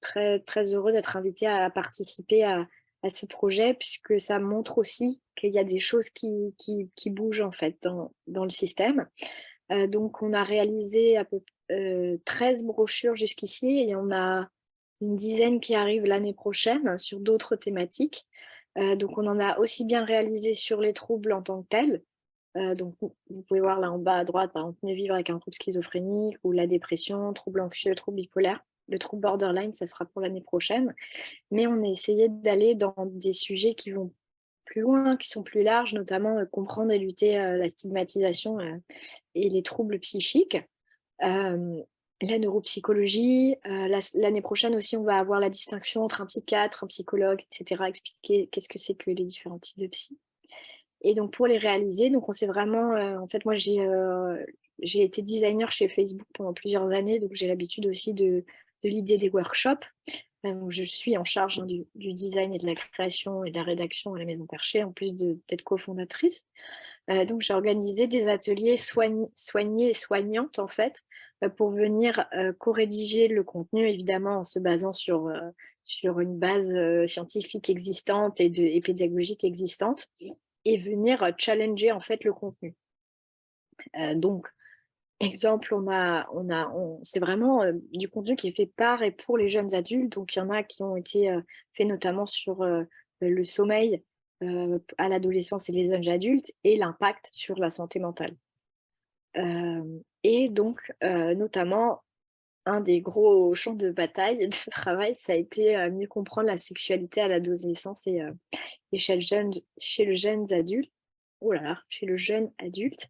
[SPEAKER 7] très, très heureux d'être invité à participer à ce projet, puisque ça montre aussi qu'il y a des choses qui bougent en fait dans le système. Donc on a réalisé à peu 13 brochures jusqu'ici et on a une dizaine qui arrivent l'année prochaine sur d'autres thématiques. Donc on en a aussi bien réalisé sur les troubles en tant que tels. Donc vous pouvez voir là en bas à droite, par exemple, mieux vivre avec un trouble schizophrénique ou la dépression, trouble anxieux, trouble bipolaire. Le trouble borderline, ça sera pour l'année prochaine. Mais on a essayé d'aller dans des sujets qui vont plus loin, qui sont plus larges, notamment comprendre et lutter la stigmatisation et les troubles psychiques. La neuropsychologie. L'année prochaine aussi, on va avoir la distinction entre un psychiatre, un psychologue, etc. Expliquer qu'est-ce que c'est que les différents types de psy. Et donc, pour les réaliser, donc on s'est vraiment... en fait, moi, j'ai été designer chez Facebook pendant plusieurs années, donc j'ai l'habitude aussi de l'idée des workshops. Je suis en charge du design et de la création et de la rédaction à la Maison Perchée, en plus d'être cofondatrice. Donc, j'ai organisé des ateliers soignés et soignantes, en fait, pour venir co-rédiger le contenu, évidemment, en se basant sur une base scientifique existante et pédagogique existante, et venir challenger, en fait, le contenu. Donc, exemple, c'est vraiment du contenu qui est fait par et pour les jeunes adultes. Donc, il y en a qui ont été faits notamment sur le sommeil à l'adolescence et les jeunes adultes et l'impact sur la santé mentale. Et donc, notamment, un des gros champs de bataille de travail, ça a été mieux comprendre la sexualité à l'adolescence et chez le jeune adulte. Oh là là, chez le jeune adulte.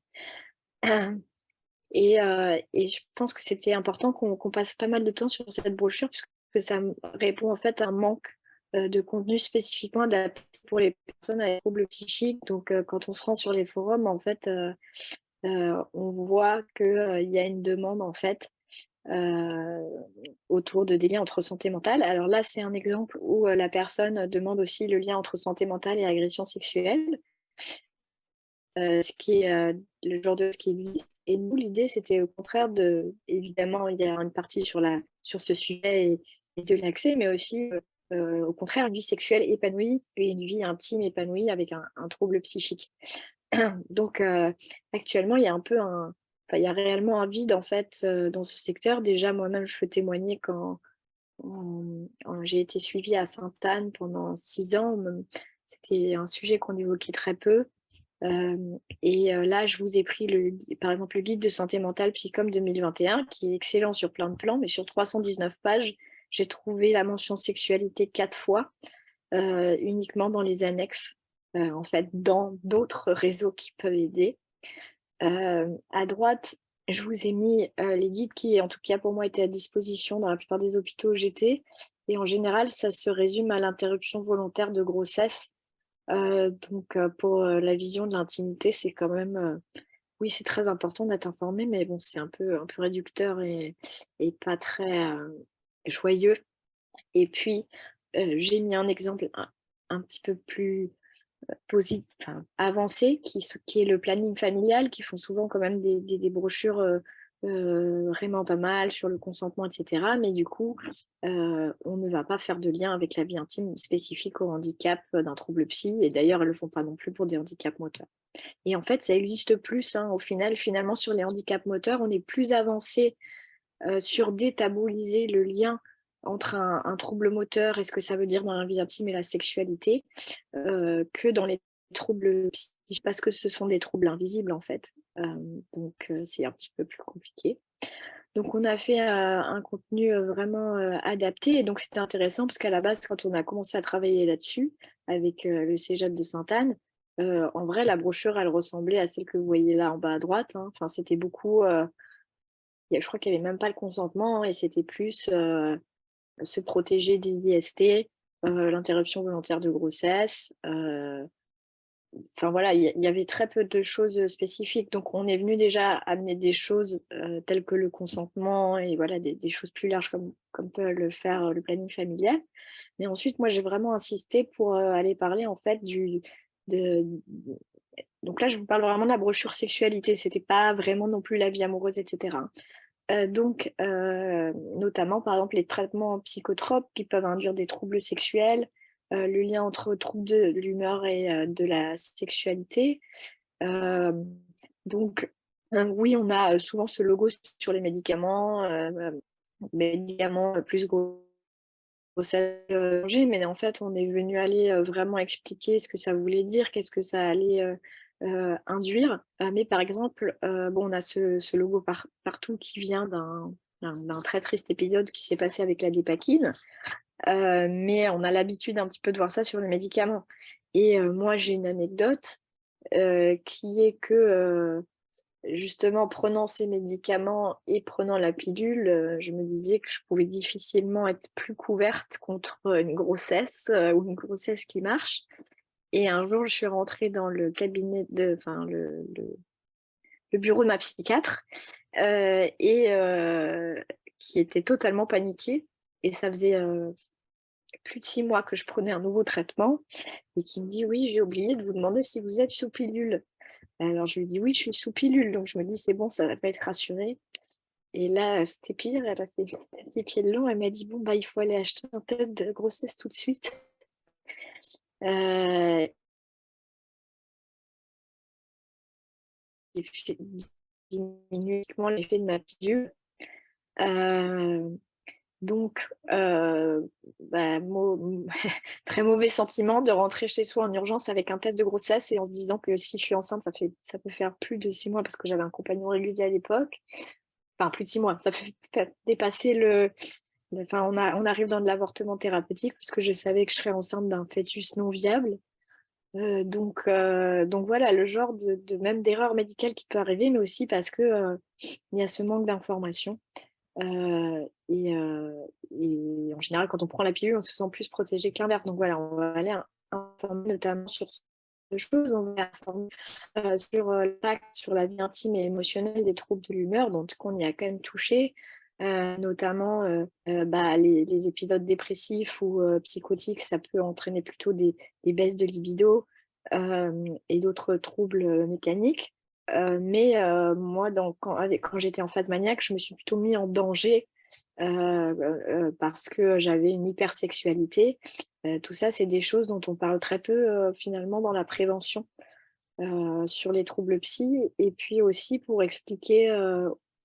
[SPEAKER 7] Et je pense que c'était important qu'on passe pas mal de temps sur cette brochure, puisque ça répond en fait à un manque de contenu spécifiquement adapté pour les personnes avec des troubles psychiques. Donc, quand on se rend sur les forums, en fait, on voit qu'il y a une demande en fait autour de des liens entre santé mentale. Alors là, c'est un exemple où la personne demande aussi le lien entre santé mentale et agression sexuelle. Ce qui est le genre de choses qui existe. Et nous, l'idée, c'était au contraire évidemment, il y a une partie sur ce sujet et de l'accès, mais aussi, au contraire, une vie sexuelle épanouie et une vie intime épanouie avec un trouble psychique. Donc, actuellement, il y a il y a réellement un vide, en fait, dans ce secteur. Déjà, moi-même, je peux témoigner quand j'ai été suivie à Sainte-Anne pendant 6 ans. C'était un sujet qu'on évoquait très peu. Là, je vous ai pris par exemple le guide de santé mentale Psycom 2021, qui est excellent sur plein de plans, mais sur 319 pages, j'ai trouvé la mention sexualité 4 fois, uniquement dans les annexes, en fait, dans d'autres réseaux qui peuvent aider. À droite, je vous ai mis les guides qui, en tout cas pour moi, étaient à disposition dans la plupart des hôpitaux où j'étais. Et en général, ça se résume à l'interruption volontaire de grossesse. Donc, pour la vision de l'intimité, c'est quand même... oui, c'est très important d'être informé, mais bon, c'est un peu réducteur et pas très joyeux. Et puis, j'ai mis un exemple un petit peu plus avancé, qui est le planning familial, qui font souvent quand même des brochures vraiment pas mal sur le consentement, etc. Mais du coup, on ne va pas faire de lien avec la vie intime spécifique au handicap d'un trouble psy. Et d'ailleurs, elles ne le font pas non plus pour des handicaps moteurs. Et en fait, ça existe plus. Au final, finalement, sur les handicaps moteurs, on est plus avancé sur détabouiser le lien entre un trouble moteur et ce que ça veut dire dans la vie intime et la sexualité, que dans les troubles psychiques, parce que ce sont des troubles invisibles en fait. Donc c'est un petit peu plus compliqué. Donc on a fait un contenu vraiment adapté, et donc c'était intéressant parce qu'à la base, quand on a commencé à travailler là-dessus avec le CEJAD de Sainte-Anne, En vrai, la brochure, elle ressemblait à celle que vous voyez là en bas à droite, hein. Enfin, c'était beaucoup, je crois qu'il n'y avait même pas le consentement, et c'était plus se protéger des IST, l'interruption volontaire de grossesse. Enfin voilà, il y avait très peu de choses spécifiques. Donc on est venu déjà amener des choses telles que le consentement et voilà, des choses plus larges comme peut le faire le planning familial. Mais ensuite, moi, j'ai vraiment insisté pour aller parler en fait de, donc là, je vous parle vraiment de la brochure sexualité, c'était pas vraiment non plus la vie amoureuse, etc. Donc, notamment, par exemple, les traitements psychotropes qui peuvent induire des troubles sexuels, le lien entre troubles de l'humeur et de la sexualité. Donc, oui, on a souvent ce logo sur les médicaments plus grossesse, mais en fait, on est venu aller vraiment expliquer ce que ça voulait dire, qu'est-ce que ça allait induire. Mais par exemple, bon, on a ce logo partout qui vient d'un très triste épisode qui s'est passé avec la dépakine. Mais on a l'habitude un petit peu de voir ça sur les médicaments. Et moi, j'ai une anecdote qui est que justement, prenant ces médicaments et prenant la pilule, je me disais que je pouvais difficilement être plus couverte contre une grossesse ou une grossesse qui marche. Et un jour, je suis rentrée dans le cabinet enfin, le bureau de ma psychiatre qui était totalement paniquée. Et ça faisait plus de 6 mois que je prenais un nouveau traitement et qui me dit: «Oui, j'ai oublié de vous demander si vous êtes sous pilule». Alors je lui dis: «Oui, je suis sous pilule», donc je me dis: «C'est bon, ça va pas être rassurée». Et là, c'était pire, elle a fait ses pieds de long, elle m'a dit: «Bon, bah, il faut aller acheter un test de grossesse tout de suite». J'ai fait diminuer l'effet de ma pilule. Donc, bah, très mauvais sentiment de rentrer chez soi en urgence avec un test de grossesse et en se disant que si je suis enceinte, ça peut faire plus de 6 mois parce que j'avais un compagnon régulier à l'époque. Enfin, plus de 6 mois, ça fait dépasser enfin, on arrive dans de l'avortement thérapeutique puisque je savais que je serais enceinte d'un fœtus non viable. Donc voilà, le genre même d'erreur médicale qui peut arriver, mais aussi parce que il y a ce manque d'information. Et en général, quand on prend la pilule, on se sent plus protégé que l'inverse. Donc voilà, on va aller informer notamment sur ce genre de choses. On va informer sur l'impact sur la vie intime et émotionnelle des troubles de l'humeur, donc on y a quand même touché, notamment les épisodes dépressifs ou psychotiques, ça peut entraîner plutôt des baisses de libido et d'autres troubles mécaniques. Mais moi, quand j'étais en phase maniaque, je me suis plutôt mis en danger parce que j'avais une hypersexualité. Tout ça, c'est des choses dont on parle très peu finalement dans la prévention sur les troubles psy. Et puis aussi pour expliquer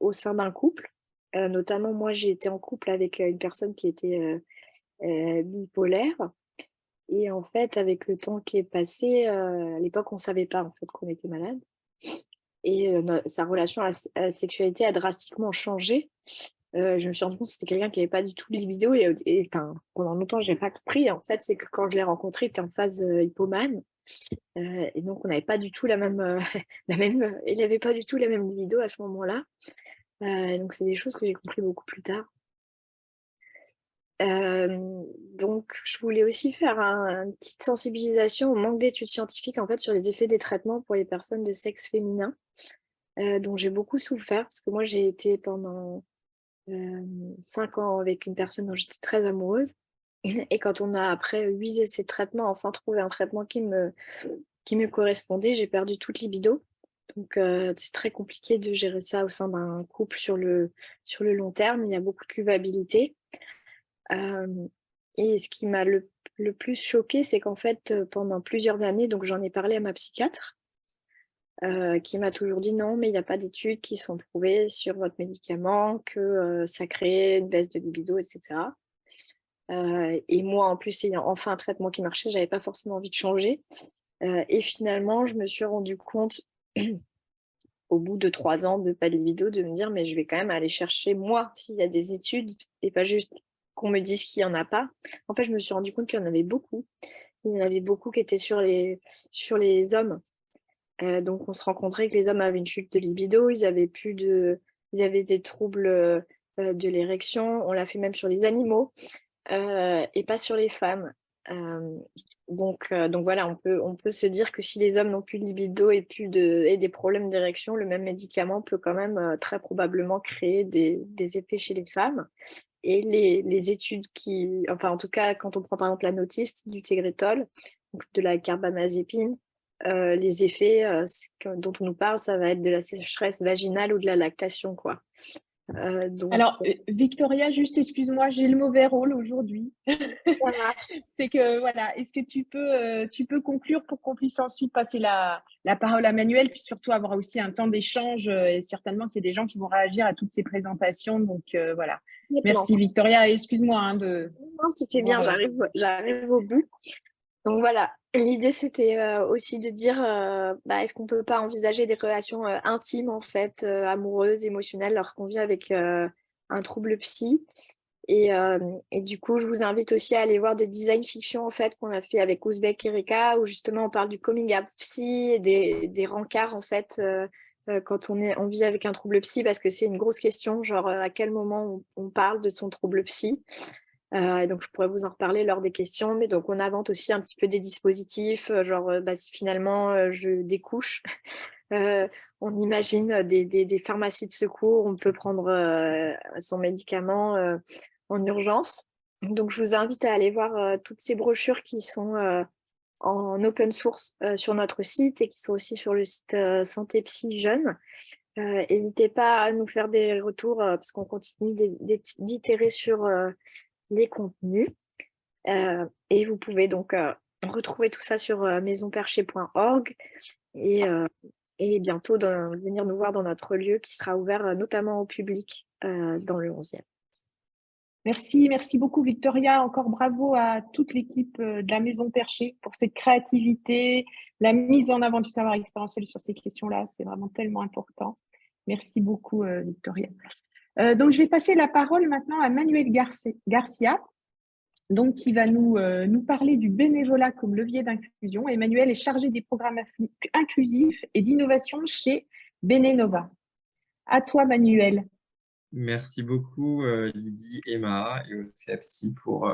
[SPEAKER 7] au sein d'un couple, notamment moi, j'ai été en couple avec une personne qui était bipolaire. Et en fait, avec le temps qui est passé, à l'époque, on ne savait pas en fait qu'on était malade. Et sa relation à la sexualité a drastiquement changé. Je me suis rendue compte que c'était quelqu'un qui n'avait pas du tout de libido et enfin, pendant longtemps, je n'ai pas compris. En fait, c'est que quand je l'ai rencontré, il était en phase hypomane. Et donc, on n'avait pas du tout la même, il n'avait pas du tout la même libido à ce moment-là. Donc, c'est des choses que j'ai compris beaucoup plus tard. Donc, je voulais aussi faire une petite sensibilisation au manque d'études scientifiques en fait, sur les effets des traitements pour les personnes de sexe féminin, dont j'ai beaucoup souffert parce que moi, j'ai été pendant 5 ans avec une personne dont j'étais très amoureuse. Et quand on a après 8 essais de traitement, enfin trouvé un traitement qui me correspondait, j'ai perdu toute libido. Donc, c'est très compliqué de gérer ça au sein d'un couple sur le long terme. Il y a beaucoup de culpabilité. Et ce qui m'a le plus choquée, c'est qu'en fait, pendant plusieurs années, donc j'en ai parlé à ma psychiatre, qui m'a toujours dit: «Non, mais il n'y a pas d'études qui sont prouvées sur votre médicament, que ça crée une baisse de libido» et cetera. Et moi, en plus, ayant enfin un traitement qui marchait, j'avais pas forcément envie de changer. Et finalement, je me suis rendu compte, au bout de 3 ans de pas de libido, de me dire: «Mais je vais quand même aller chercher moi, s'il y a des études et pas juste qu'on me dise qu'il y en a pas». En fait, je me suis rendu compte qu'il y en avait beaucoup Il y en avait beaucoup qui étaient sur les hommes. Donc, on se rencontrait que les hommes avaient une chute de libido, ils avaient des troubles de l'érection. On l'a fait même sur les animaux et pas sur les femmes. Donc voilà, on peut se dire que si les hommes n'ont plus de libido et des problèmes d'érection, le même médicament peut quand même très probablement créer des effets chez les femmes. Et les études enfin en tout cas, quand on prend par exemple la notiste du Tegretol, donc de la carbamazépine, les effets dont on nous parle, ça va être de la sécheresse vaginale ou de la lactation, quoi.
[SPEAKER 2] Alors, Victoria, juste excuse-moi, j'ai le mauvais rôle aujourd'hui. C'est que voilà, est-ce que tu peux conclure pour qu'on puisse ensuite passer la parole à Manuel, puis surtout avoir aussi un temps d'échange et certainement qu'il y a des gens qui vont réagir à toutes ces présentations. Donc voilà. Merci Victoria, excuse-moi de.
[SPEAKER 7] Non, tu fais bien, j'arrive au bout. Donc voilà, l'idée c'était aussi de dire est-ce qu'on peut pas envisager des relations intimes en fait, amoureuses, émotionnelles lorsqu'on vit avec un trouble psy. Et du coup, je vous invite aussi à aller voir des design fiction en fait qu'on a fait avec Ouzbek Erika, où justement on parle du coming out psy et des rencarts en fait quand on vit avec un trouble psy, parce que c'est une grosse question, genre à quel moment on parle de son trouble psy. Donc, je pourrais vous en reparler lors des questions. Mais donc, on invente aussi un petit peu des dispositifs, genre si finalement je découche, on imagine des pharmacies de secours, on peut prendre son médicament en urgence. Donc, je vous invite à aller voir toutes ces brochures qui sont en open source sur notre site et qui sont aussi sur le site Santé Psy Jeune. N'hésitez pas à nous faire des retours parce qu'on continue d'itérer sur les contenus. Et vous pouvez donc retrouver tout ça sur maisonperchée.org et bientôt venir nous voir dans notre lieu qui sera ouvert notamment au public dans le 11e.
[SPEAKER 2] Merci beaucoup Victoria. Encore bravo à toute l'équipe de la Maison Perchée pour cette créativité, la mise en avant du savoir expérientiel sur ces questions-là. C'est vraiment tellement important. Merci beaucoup Victoria. Donc, je vais passer la parole maintenant à Manuel Garcia, donc, qui va nous parler du bénévolat comme levier d'inclusion. Emmanuel est chargé des programmes inclusifs et d'innovation chez Benenova. À toi, Manuel.
[SPEAKER 8] Merci beaucoup Lydie, Emma et au CFC pour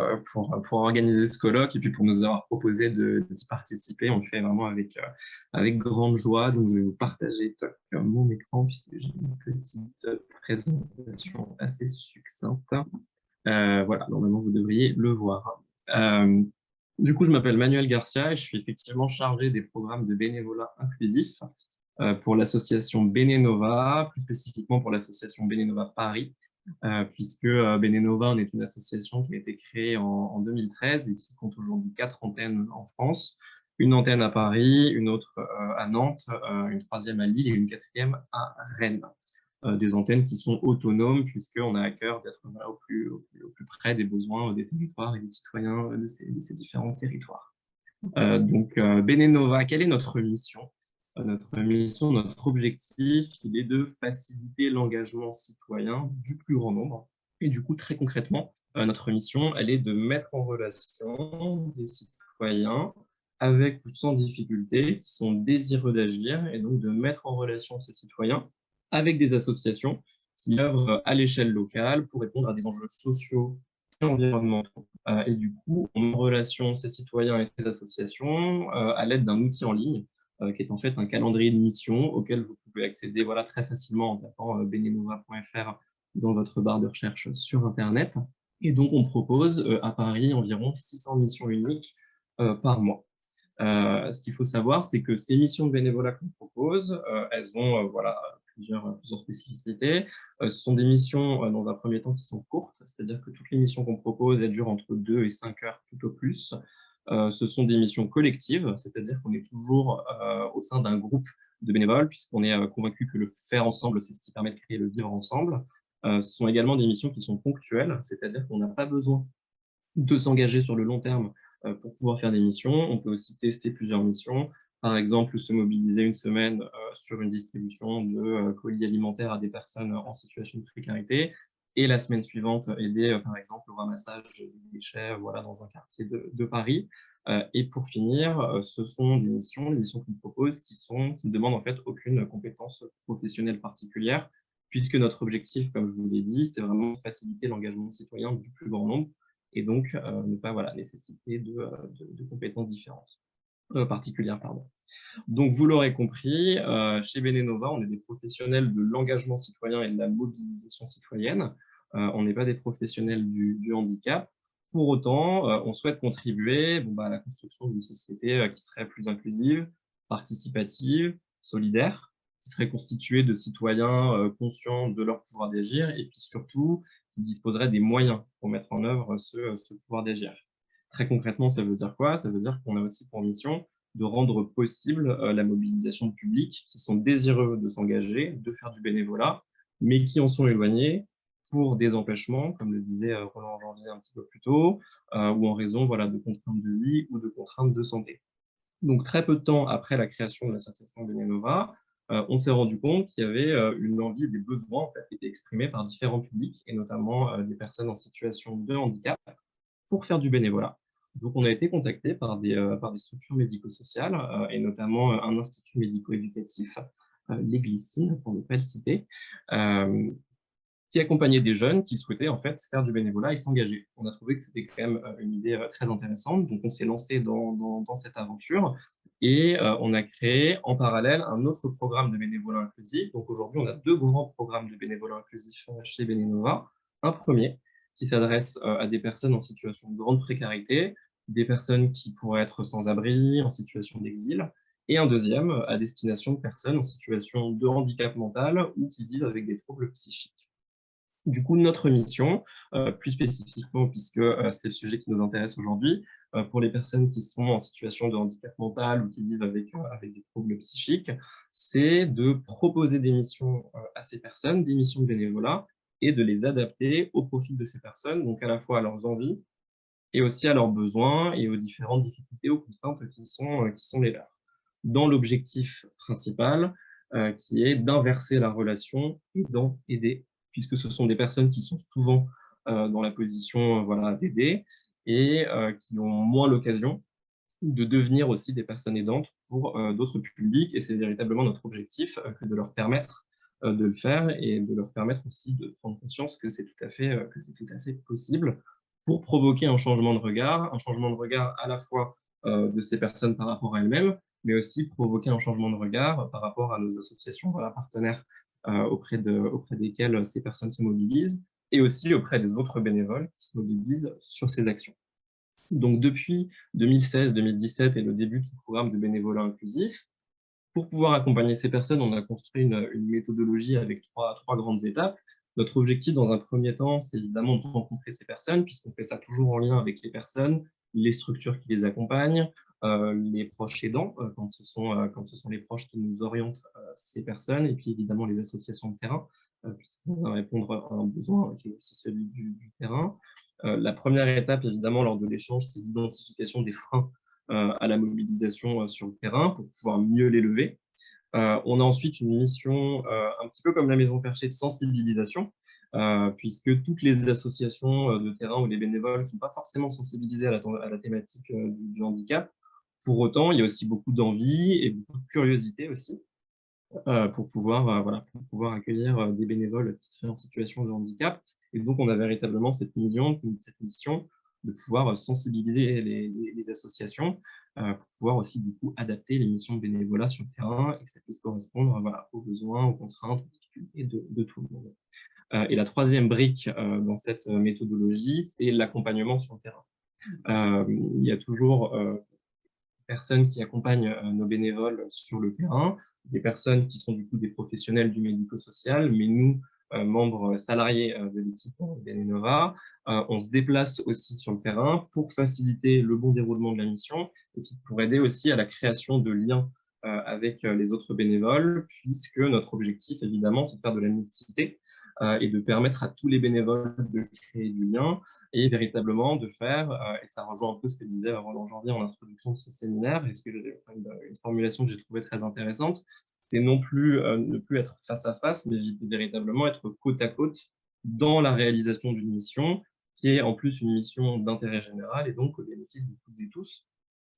[SPEAKER 8] organiser ce colloque et puis pour nous avoir proposé d'y participer. On le fait vraiment avec grande joie. Donc, je vais vous partager mon écran puisque j'ai une petite présentation assez succincte. Voilà, normalement, vous devriez le voir. Du coup, je m'appelle Manuel Garcia et je suis effectivement chargé des programmes de bénévolat inclusif pour l'association Benenova, plus spécifiquement pour l'association Benenova Paris, puisque Benenova en est une association qui a été créée en 2013 et qui compte aujourd'hui 4 antennes en France, une antenne à Paris, une autre à Nantes, une troisième à Lille et une quatrième à Rennes. Des antennes qui sont autonomes puisqu'on a à cœur d'être au plus près des besoins des territoires et des citoyens de ces différents territoires. Donc, Benenova, quelle est notre mission ? Notre mission, notre objectif, il est de faciliter l'engagement citoyen du plus grand nombre. Et du coup, très concrètement, notre mission, elle est de mettre en relation des citoyens avec ou sans difficulté, qui sont désireux d'agir, et donc de mettre en relation ces citoyens avec des associations qui œuvrent à l'échelle locale pour répondre à des enjeux sociaux et environnementaux. Et du coup, on met en relation ces citoyens et ces associations à l'aide d'un outil en ligne qui est en fait un calendrier de mission auquel vous pouvez accéder très facilement en tapant benenova.fr dans votre barre de recherche sur Internet. Et donc, on propose à Paris environ 600 missions uniques par mois. Ce qu'il faut savoir, c'est que ces missions de bénévolat qu'on propose, elles ont plusieurs spécificités. Ce sont des missions, dans un premier temps, qui sont courtes, c'est-à-dire que toutes les missions qu'on propose, elles durent entre 2 et 5 heures tout au plus. Ce sont des missions collectives, c'est-à-dire qu'on est toujours au sein d'un groupe de bénévoles, puisqu'on est convaincu que le faire ensemble, c'est ce qui permet de créer le vivre ensemble. Ce sont également des missions qui sont ponctuelles, c'est-à-dire qu'on n'a pas besoin de s'engager sur le long terme pour pouvoir faire des missions. On peut aussi tester plusieurs missions, par exemple se mobiliser une semaine sur une distribution de colis alimentaires à des personnes en situation de précarité, et la semaine suivante aider par exemple au ramassage des déchets dans un quartier de Paris. Et pour finir, ce sont les missions qu'on propose qui ne demandent en fait aucune compétence professionnelle particulière, puisque notre objectif, comme je vous l'ai dit, c'est vraiment de faciliter l'engagement citoyen du plus grand nombre et donc ne pas nécessiter de compétences différentes, particulières. Pardon. Donc, vous l'aurez compris, chez Benenova, on est des professionnels de l'engagement citoyen et de la mobilisation citoyenne. On n'est pas des professionnels du handicap. Pour autant, on souhaite contribuer à la construction d'une société qui serait plus inclusive, participative, solidaire, qui serait constituée de citoyens conscients de leur pouvoir d'agir et puis surtout qui disposerait des moyens pour mettre en œuvre ce pouvoir d'agir. Très concrètement, ça veut dire quoi? Ça veut dire qu'on a aussi pour mission de rendre possible la mobilisation de publics qui sont désireux de s'engager, de faire du bénévolat, mais qui en sont éloignés pour des empêchements, comme le disait Roland Janvier un petit peu plus tôt, ou en raison de contraintes de vie ou de contraintes de santé. Donc, très peu de temps après la création de l'association Benenova, on s'est rendu compte qu'il y avait une envie et des besoins en fait, qui étaient exprimés par différents publics, et notamment des personnes en situation de handicap, pour faire du bénévolat. Donc, on a été contacté par des structures médico-sociales, et notamment un institut médico-éducatif, les Glycines, pour ne pas le citer, qui accompagnait des jeunes qui souhaitaient en fait faire du bénévolat et s'engager. On a trouvé que c'était quand même une idée très intéressante, donc on s'est lancé dans cette aventure et on a créé en parallèle un autre programme de bénévolat inclusif. Donc aujourd'hui, on a 2 grands programmes de bénévolat inclusif chez Benenova. Un premier qui s'adresse à des personnes en situation de grande précarité, des personnes qui pourraient être sans abri, en situation d'exil, et un deuxième à destination de personnes en situation de handicap mental ou qui vivent avec des troubles psychiques. Du coup, notre mission, plus spécifiquement, puisque c'est le sujet qui nous intéresse aujourd'hui, pour les personnes qui sont en situation de handicap mental ou qui vivent avec des troubles psychiques, c'est de proposer des missions à ces personnes, des missions de bénévolat, et de les adapter au profil de ces personnes, donc à la fois à leurs envies, et aussi à leurs besoins et aux différentes difficultés, aux contraintes qui sont les leurs. Dans l'objectif principal, qui est d'inverser la relation et d'en aider, puisque ce sont des personnes qui sont souvent dans la position d'aider et qui ont moins l'occasion de devenir aussi des personnes aidantes pour d'autres publics. Et c'est véritablement notre objectif que de leur permettre de le faire et de leur permettre aussi de prendre conscience que c'est tout à fait possible pour provoquer un changement de regard à la fois de ces personnes par rapport à elles-mêmes, mais aussi provoquer un changement de regard par rapport à nos associations partenaires auprès desquelles ces personnes se mobilisent, et aussi auprès des autres bénévoles qui se mobilisent sur ces actions. Donc depuis 2016-2017 et le début de ce programme de bénévolat inclusif, pour pouvoir accompagner ces personnes, on a construit une méthodologie avec trois grandes étapes. Notre objectif, dans un premier temps, c'est évidemment de rencontrer ces personnes, puisqu'on fait ça toujours en lien avec les personnes, les structures qui les accompagnent, les proches aidants, quand ce sont les proches qui nous orientent ces personnes, et puis évidemment les associations de terrain, puisqu'on va répondre à un besoin qui est aussi celui du terrain. La première étape, évidemment, lors de l'échange, c'est l'identification des freins à la mobilisation sur le terrain pour pouvoir mieux les lever. On a ensuite une mission un petit peu comme la Maison Perchée de sensibilisation, puisque toutes les associations de terrain ou les bénévoles ne sont pas forcément sensibilisés à la thématique du handicap. Pour autant, il y a aussi beaucoup d'envie et beaucoup de curiosité aussi pour pouvoir accueillir des bénévoles qui seraient en situation de handicap. Et donc, on a véritablement cette mission de pouvoir sensibiliser les associations pour pouvoir aussi du coup adapter les missions de bénévolat sur le terrain et que ça puisse correspondre aux besoins, aux contraintes, aux difficultés de tout le monde. Et la troisième brique dans cette méthodologie, c'est l'accompagnement sur le terrain. Il y a toujours personnes qui accompagnent nos bénévoles sur le terrain, des personnes qui sont du coup des professionnels du médico-social, mais nous, membres salariés de l'équipe Benenova, on se déplace aussi sur le terrain pour faciliter le bon déroulement de la mission et puis pour aider aussi à la création de liens avec les autres bénévoles, puisque notre objectif, évidemment, c'est de faire de la mixité et de permettre à tous les bénévoles de créer du lien et véritablement de faire, et ça rejoint un peu ce que disait Roland Janvier en introduction de ce séminaire, et une formulation que j'ai trouvée très intéressante, c'est non plus ne plus être face à face, mais véritablement être côte à côte dans la réalisation d'une mission, qui est en plus une mission d'intérêt général et donc au bénéfice de toutes et tous,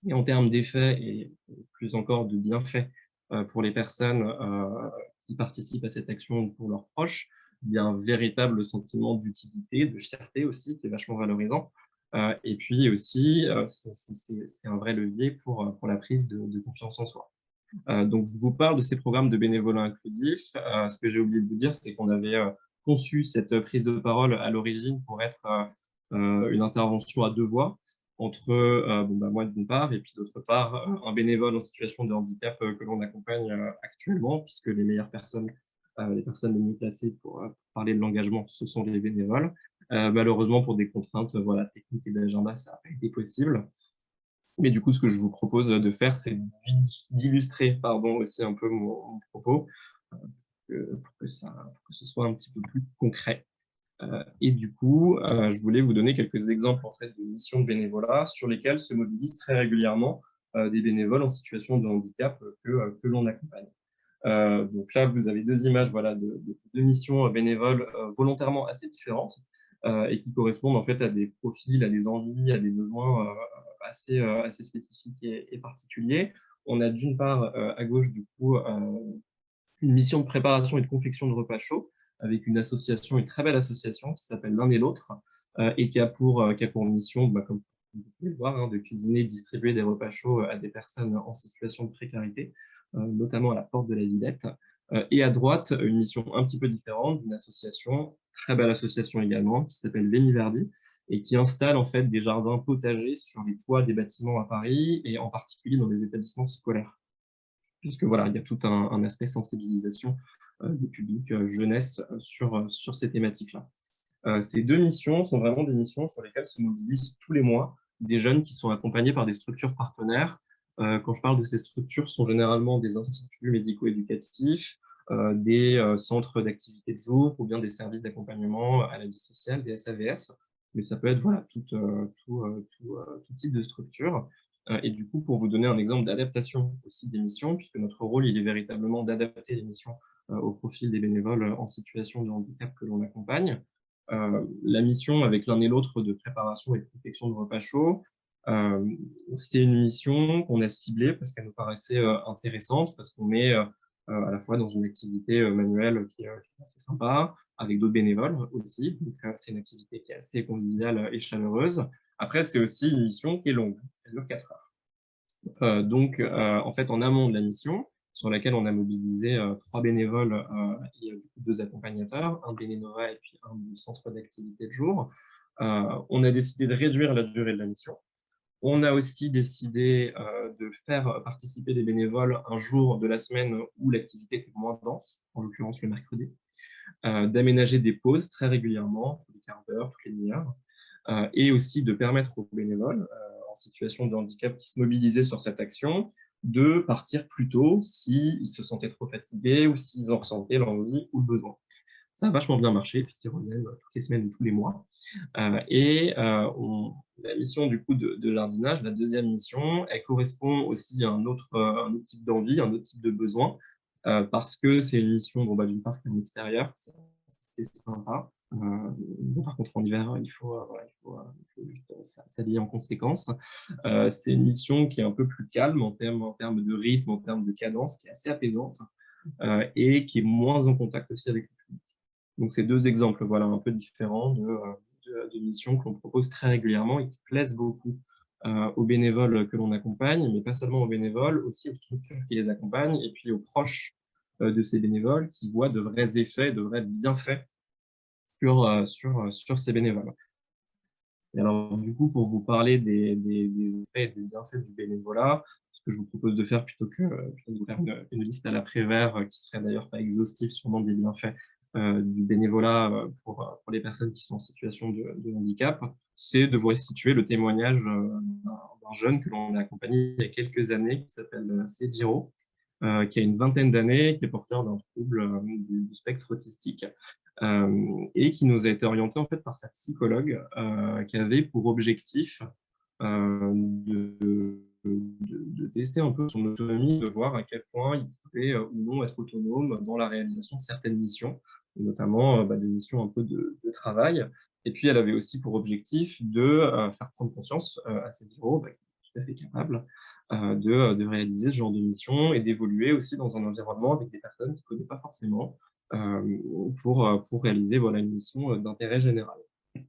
[SPEAKER 8] Et en termes d'effets et plus encore de bienfaits pour les personnes qui participent à cette action ou pour leurs proches, il y a un véritable sentiment d'utilité, de fierté aussi, qui est vachement valorisant. Et puis aussi, c'est un vrai levier pour la prise de confiance en soi. Donc, je vous parle de ces programmes de bénévolat inclusif. Ce que j'ai oublié de vous dire, c'est qu'on avait conçu cette prise de parole à l'origine pour être une intervention à deux voix, entre moi d'une part, et puis d'autre part, un bénévole en situation de handicap que l'on accompagne actuellement, puisque les meilleures personnes, les personnes les mieux placées pour parler de l'engagement, ce sont les bénévoles. Malheureusement, pour des contraintes techniques et d'agenda, ça n'a pas été possible. Mais du coup, ce que je vous propose de faire, c'est d'illustrer aussi un peu mon propos pour que ce soit un petit peu plus concret. Et du coup, je voulais vous donner quelques exemples en fait, de missions de bénévolat sur lesquelles se mobilisent très régulièrement des bénévoles en situation de handicap que l'on accompagne. Donc là, vous avez deux images de deux missions bénévoles volontairement assez différentes et qui correspondent en fait à des profils, à des envies, à des besoins assez spécifiques et particuliers. On a d'une part à gauche du coup une mission de préparation et de confection de repas chauds avec une association, une très belle association qui s'appelle L'un et l'autre et qui a pour mission, comme vous pouvez le voir, de cuisiner et distribuer des repas chauds à des personnes en situation de précarité, notamment à la porte de la Villette. Et à droite, une mission un petit peu différente d'une association, très belle association également, qui s'appelle Véniverdi et qui installe en fait des jardins potagers sur les toits des bâtiments à Paris et en particulier dans les établissements scolaires. Puisque voilà, il y a tout un aspect sensibilisation des publics jeunesse sur ces thématiques-là. Ces deux missions sont vraiment des missions sur lesquelles se mobilisent tous les mois des jeunes qui sont accompagnés par des structures partenaires. Quand je parle de ces structures, ce sont généralement des instituts médico-éducatifs, des centres d'activité de jour ou bien des services d'accompagnement à la vie sociale, des SAVS. Mais ça peut être tout type de structure. Et du coup, pour vous donner un exemple d'adaptation aussi des missions, puisque notre rôle, il est véritablement d'adapter les missions au profil des bénévoles en situation de handicap que l'on accompagne. La mission avec l'un et l'autre de préparation et de confection de repas chauds, c'est une mission qu'on a ciblée parce qu'elle nous paraissait intéressante, parce qu'on est à la fois dans une activité manuelle qui est assez sympa, avec d'autres bénévoles aussi. Donc, c'est une activité qui est assez conviviale et chaleureuse. Après, c'est aussi une mission qui est longue, elle dure 4 heures. Donc, en fait, en amont de la mission, sur laquelle on a mobilisé 3 bénévoles et du coup 2 accompagnateurs, un bénénovat et puis un du centre d'activité de jour, on a décidé de réduire la durée de la mission. On a aussi décidé de faire participer des bénévoles un jour de la semaine où l'activité était moins dense, en l'occurrence le mercredi, d'aménager des pauses très régulièrement, tous les quarts d'heure, toutes les demi-heures, et aussi de permettre aux bénévoles en situation de handicap qui se mobilisaient sur cette action de partir plus tôt s'ils se sentaient trop fatigués ou s'ils en ressentaient l'envie ou le besoin. Ça a vachement bien marché puisqu'ils reviennent toutes les semaines ou tous les mois. La mission du coup de l'Ardinage, la deuxième mission, elle correspond aussi à un autre type d'envie, un autre type de besoin, parce que c'est une mission d'une part qui est en extérieur, c'est sympa. Par contre, en hiver, il faut juste s'habiller en conséquence. C'est une mission qui est un peu plus calme en termes de rythme, en termes de cadence, qui est assez apaisante et qui est moins en contact aussi avec le public. Donc, c'est deux exemples un peu différents de missions que l'on propose très régulièrement et qui plaisent beaucoup aux bénévoles que l'on accompagne, mais pas seulement aux bénévoles, aussi aux structures qui les accompagnent et puis aux proches de ces bénévoles qui voient de vrais effets, de vrais bienfaits sur ces bénévoles. Et alors, du coup, pour vous parler des effets et des bienfaits du bénévolat, ce que je vous propose de faire plutôt que de faire une liste à l'après-vert qui serait d'ailleurs pas exhaustive sûrement des bienfaits du bénévolat pour les personnes qui sont en situation de handicap, c'est de vous situer le témoignage d'un jeune que l'on a accompagné il y a quelques années qui s'appelle Cediro, qui a une vingtaine d'années, qui est porteur d'un trouble du spectre autistique et qui nous a été orienté en fait par sa psychologue qui avait pour objectif de tester un peu son autonomie, de voir à quel point il pouvait ou non être autonome dans la réalisation de certaines missions, notamment des missions un peu de travail. Et puis, elle avait aussi pour objectif de faire prendre conscience à Cediro tout à fait capable de réaliser ce genre de mission et d'évoluer aussi dans un environnement avec des personnes qui ne connaissent pas forcément pour réaliser voilà, une mission d'intérêt général.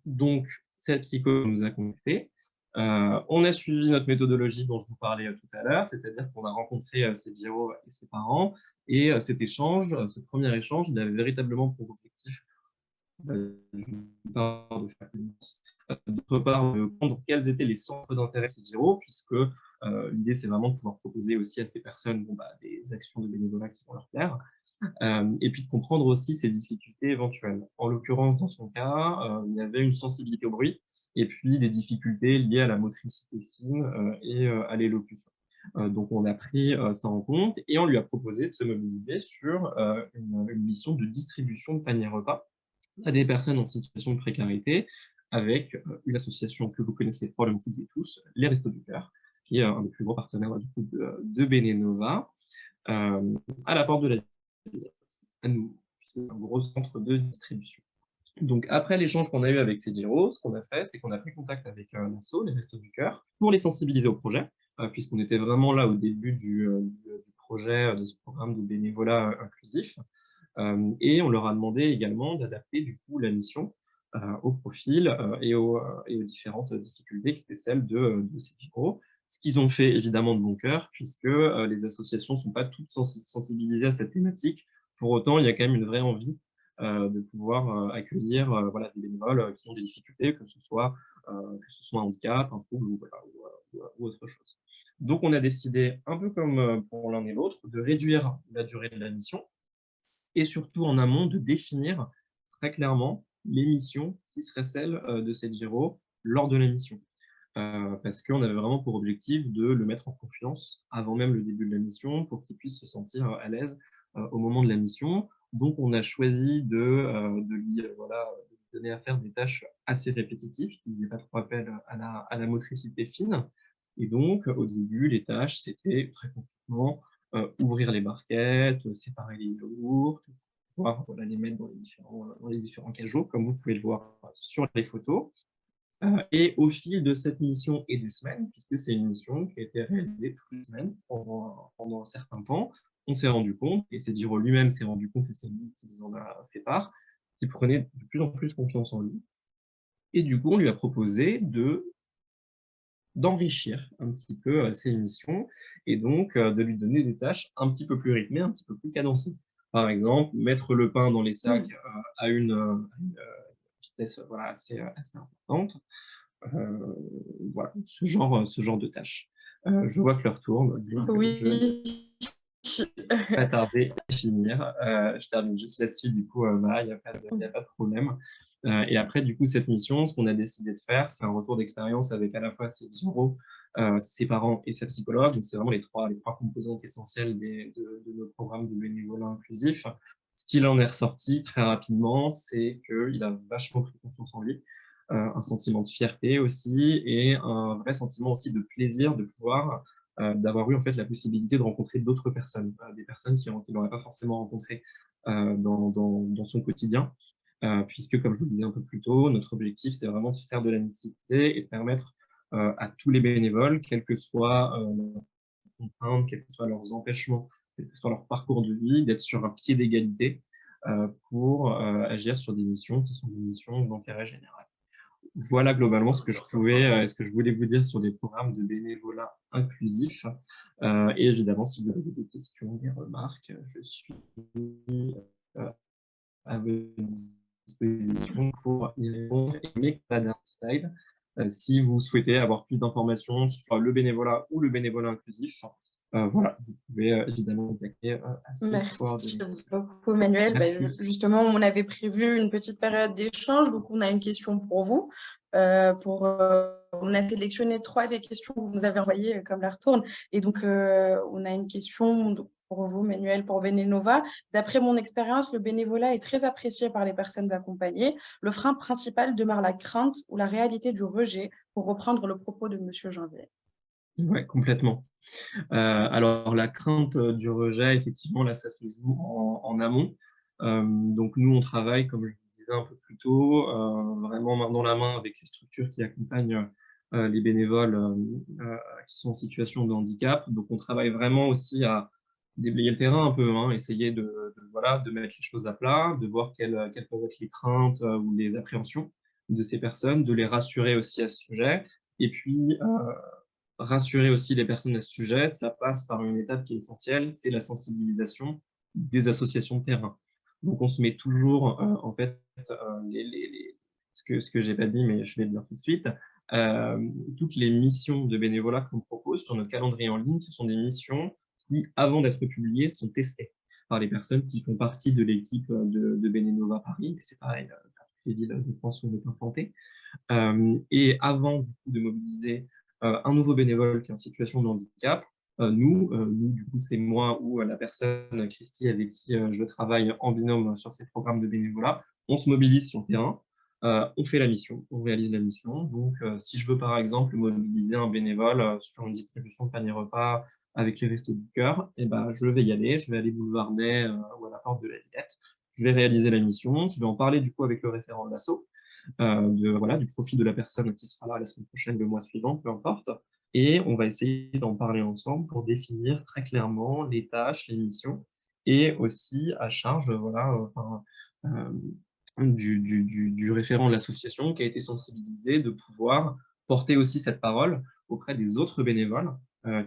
[SPEAKER 8] Donc, cette psychologue nous a contactés. On a suivi notre méthodologie dont je vous parlais tout à l'heure, c'est-à-dire qu'on a rencontré Sejiro et ses parents, et cet échange, ce premier échange, il avait véritablement pour objectif d'une part de faire connaissance, d'autre part de comprendre quels étaient les centres d'intérêt de Sejiro, puisque l'idée c'est vraiment de pouvoir proposer aussi à ces personnes des actions de bénévolat qui vont leur plaire, et puis de comprendre aussi ses difficultés éventuelles. En l'occurrence, dans son cas, il y avait une sensibilité au bruit et puis des difficultés liées à la motricité fine et à l'élocution. Donc, on a pris ça en compte et on lui a proposé de se mobiliser sur une mission de distribution de paniers repas à des personnes en situation de précarité avec une association que vous connaissez probablement toutes et tous, les Restos du Cœur, qui est un des plus gros partenaires du coup, de Benenova, à la porte de la à nous, c'est un gros centre de distribution. Donc, après l'échange qu'on a eu avec Sejiro, ce qu'on a fait, c'est qu'on a pris contact avec l'asso, les Restos du Cœur, pour les sensibiliser au projet, puisqu'on était vraiment là au début du projet, de ce programme de bénévolat inclusif. Et on leur a demandé également d'adapter du coup la mission au profil et aux différentes difficultés qui étaient celles de Sejiro. Ce qu'ils ont fait évidemment de bon cœur, puisque les associations ne sont pas toutes sensibilisées à cette thématique. Pour autant, il y a quand même une vraie envie de pouvoir accueillir voilà, des bénévoles qui ont des difficultés, que ce soit un handicap, un trouble ou autre chose. Donc, on a décidé, un peu comme pour l'un et l'autre, de réduire la durée de la mission et surtout en amont de définir très clairement les missions qui seraient celles de Sejiro lors de la mission. Parce qu'on avait vraiment pour objectif de le mettre en confiance avant même le début de la mission pour qu'il puisse se sentir à l'aise au moment de la mission. Donc, on a choisi de lui donner à faire des tâches assez répétitives, qui ne faisaient pas trop appel à la motricité fine. Et donc, au début, les tâches, c'était très concrètement ouvrir les barquettes, séparer les yaourts, pouvoir les mettre dans les différents cajots, comme vous pouvez le voir sur les photos. Et au fil de cette mission et des semaines, puisque c'est une mission qui a été réalisée toutes les semaines pendant un certain temps, on s'est rendu compte, et Sejiro lui-même s'est rendu compte, et c'est lui qui nous en a fait part, qu'il prenait de plus en plus confiance en lui. Et du coup, on lui a proposé d'enrichir un petit peu ses missions, et donc de lui donner des tâches un petit peu plus rythmées, un petit peu plus cadencées. Par exemple, mettre le pain dans les sacs à une vitesse assez importante. Voilà, ce genre de tâches. Je vois que l'heure tourne, donc
[SPEAKER 6] Oui.
[SPEAKER 8] je ne vais pas tarder à finir. Je termine juste là-dessus, du coup, il n'y a pas de problème. Et après, du coup, cette mission, ce qu'on a décidé de faire, c'est un retour d'expérience avec à la fois Sejiro, ses parents et sa psychologue. Donc, c'est vraiment les trois composantes essentielles de notre programme de bénévolat inclusif. Ce qu'il en est ressorti très rapidement, c'est qu'il a vachement pris confiance en lui, un sentiment de fierté aussi, et un vrai sentiment aussi de plaisir de pouvoir d'avoir eu en fait la possibilité de rencontrer d'autres personnes, des personnes qu'il n'aurait pas forcément rencontrées dans son quotidien, puisque comme je vous le disais un peu plus tôt, notre objectif c'est vraiment de faire de la mixité et de permettre à tous les bénévoles, quelles que soient leurs contraintes, quels que soient leurs empêchements, quel que soit leur parcours de vie, d'être sur un pied d'égalité pour agir sur des missions qui sont des missions d'intérêt général. Voilà globalement ce que je voulais vous dire sur les programmes de bénévolat inclusif. Et évidemment, si vous avez des questions, des remarques, je suis à votre disposition pour y répondre. Et mes slide, si vous souhaitez avoir plus d'informations sur le bénévolat ou le bénévolat inclusif, voilà, vous pouvez évidemment contacter à ces
[SPEAKER 6] Merci beaucoup, Emmanuel. Justement, on avait prévu une petite période d'échange, donc on a une question pour vous. On a sélectionné 3 des questions que vous nous avez envoyées comme la retourne. Et donc, on a une question pour vous, Emmanuel, pour Benenova. D'après mon expérience, le bénévolat est très apprécié par les personnes accompagnées. Le frein principal demeure la crainte ou la réalité du rejet, pour reprendre le propos de M. Janvier.
[SPEAKER 8] Oui, complètement. Alors, la crainte du rejet, effectivement, là, ça se joue en amont. Donc, nous, on travaille, comme je vous disais un peu plus tôt, vraiment main dans la main avec les structures qui accompagnent les bénévoles qui sont en situation de handicap. Donc, on travaille vraiment aussi à déblayer le terrain un peu, hein, essayer voilà, de mettre les choses à plat, de voir quelles peuvent être les craintes ou les appréhensions de ces personnes, de les rassurer aussi à ce sujet. Et puis, rassurer aussi les personnes à ce sujet, ça passe par une étape qui est essentielle, c'est la sensibilisation des associations de terrain. Donc, on se met toujours, en fait, ce que j'ai pas dit, mais je vais le dire tout de suite, toutes les missions de bénévolat qu'on propose sur notre calendrier en ligne, ce sont des missions qui, avant d'être publiées, sont testées par les personnes qui font partie de l'équipe de Bénénova Paris. C'est pareil dans toutes les villes de France où on est implanté. Et avant du coup, de mobiliser un nouveau bénévole qui est en situation de handicap, nous, du coup, c'est moi ou la personne, Christy, avec qui je travaille en binôme sur ces programmes de bénévolat, on se mobilise sur le terrain, on fait la mission, on réalise la mission. Donc, si je veux par exemple mobiliser un bénévole sur une distribution de panier repas avec les Restos du Cœur, eh ben, je vais y aller, je vais aller boulevard Ney ou à la porte de la Villette, je vais réaliser la mission, je vais en parler du coup avec le référent de l'asso, voilà, du profil de la personne qui sera là la semaine prochaine, le mois suivant, peu importe. Et on va essayer d'en parler ensemble pour définir très clairement les tâches, les missions, et aussi à charge voilà, du référent de l'association qui a été sensibilisé de pouvoir porter aussi cette parole auprès des autres bénévoles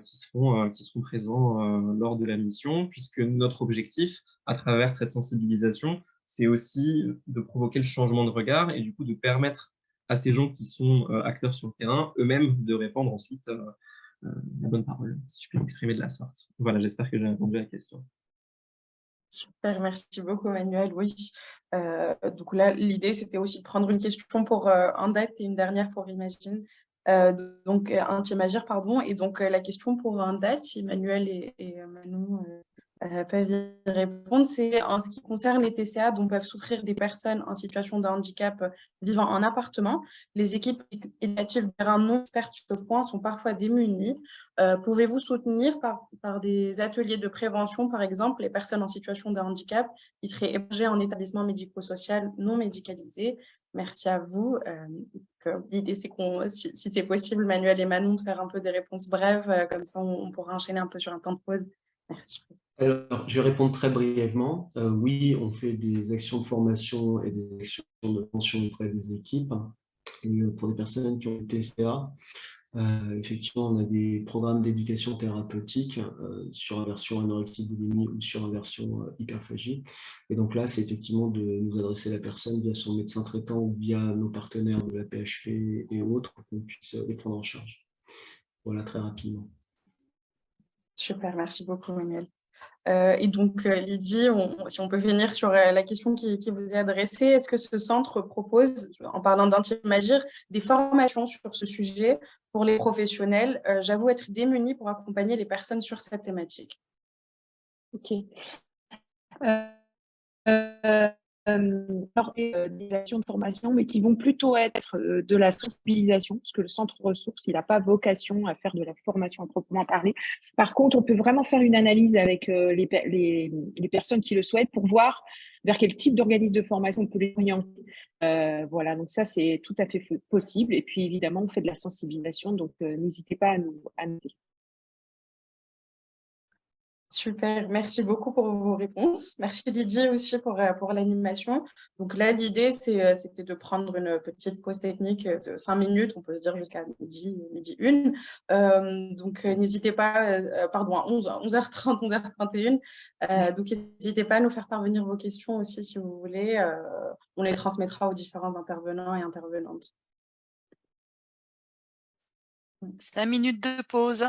[SPEAKER 8] qui seront présents lors de la mission, puisque notre objectif, à travers cette sensibilisation, c'est aussi de provoquer le changement de regard et du coup de permettre à ces gens qui sont acteurs sur le terrain, eux-mêmes, de répandre ensuite la bonne parole, si je puis m'exprimer de la sorte. Voilà, j'espère que j'ai répondu à la question.
[SPEAKER 6] Super, merci beaucoup Manuel. Oui, donc là, l'idée, c'était aussi de prendre une question pour Andette et une dernière pour Imagine. Donc, Anti-Imagir, pardon. Et donc, la question pour Andette, si Manuel et Manon peuvent y répondre, c'est en ce qui concerne les TCA dont peuvent souffrir des personnes en situation de handicap vivant en appartement. Les équipes éducatives terrain non expertes sur ce point sont parfois démunies. Pouvez-vous soutenir par des ateliers de prévention, par exemple, les personnes en situation de handicap qui seraient hébergées en établissement médico-social non médicalisé? Merci à vous. L'idée, c'est si c'est possible, Manuel et Manon, de faire un peu des réponses brèves, comme ça on pourra enchaîner un peu sur un temps de pause. Merci.
[SPEAKER 3] Alors, je vais répondre très brièvement. Oui, on fait des actions de formation et des actions de prévention auprès des équipes. Et pour les personnes qui ont été TCA, effectivement, on a des programmes d'éducation thérapeutique sur la version anorexie boulimie ou sur la version hyperphagie. Et donc là, c'est effectivement de nous adresser à la personne via son médecin traitant ou via nos partenaires de la PHP et autres pour qu'on puisse les prendre en charge. Voilà, très rapidement.
[SPEAKER 6] Super, merci beaucoup, Manuel. Et donc, Lydie, si on peut venir sur la question qui vous est adressée, est-ce que ce centre propose, en parlant d'Anti-Imagir, des formations sur ce sujet pour les professionnels? J'avoue être démunie pour accompagner les personnes sur cette thématique.
[SPEAKER 2] Ok. Des actions de formation, mais qui vont plutôt être de la sensibilisation, parce que le centre ressources, il n'a pas vocation à faire de la formation à proprement parler. Par contre, on peut vraiment faire une analyse avec les personnes qui le souhaitent pour voir vers quel type d'organisme de formation on peut les orienter. Voilà, donc ça, c'est tout à fait possible. Et puis, évidemment, on fait de la sensibilisation, donc n'hésitez pas à nous dire.
[SPEAKER 6] Super, merci beaucoup pour vos réponses. Merci Didier aussi pour l'animation. Donc là, l'idée, c'était de prendre une petite pause technique de 5 minutes, on peut se dire jusqu'à midi 1. Donc n'hésitez pas, pardon, à 11h30, 11h31. Donc n'hésitez pas à nous faire parvenir vos questions aussi si vous voulez. On les transmettra aux différents intervenants et intervenantes.
[SPEAKER 1] 5 minutes de pause.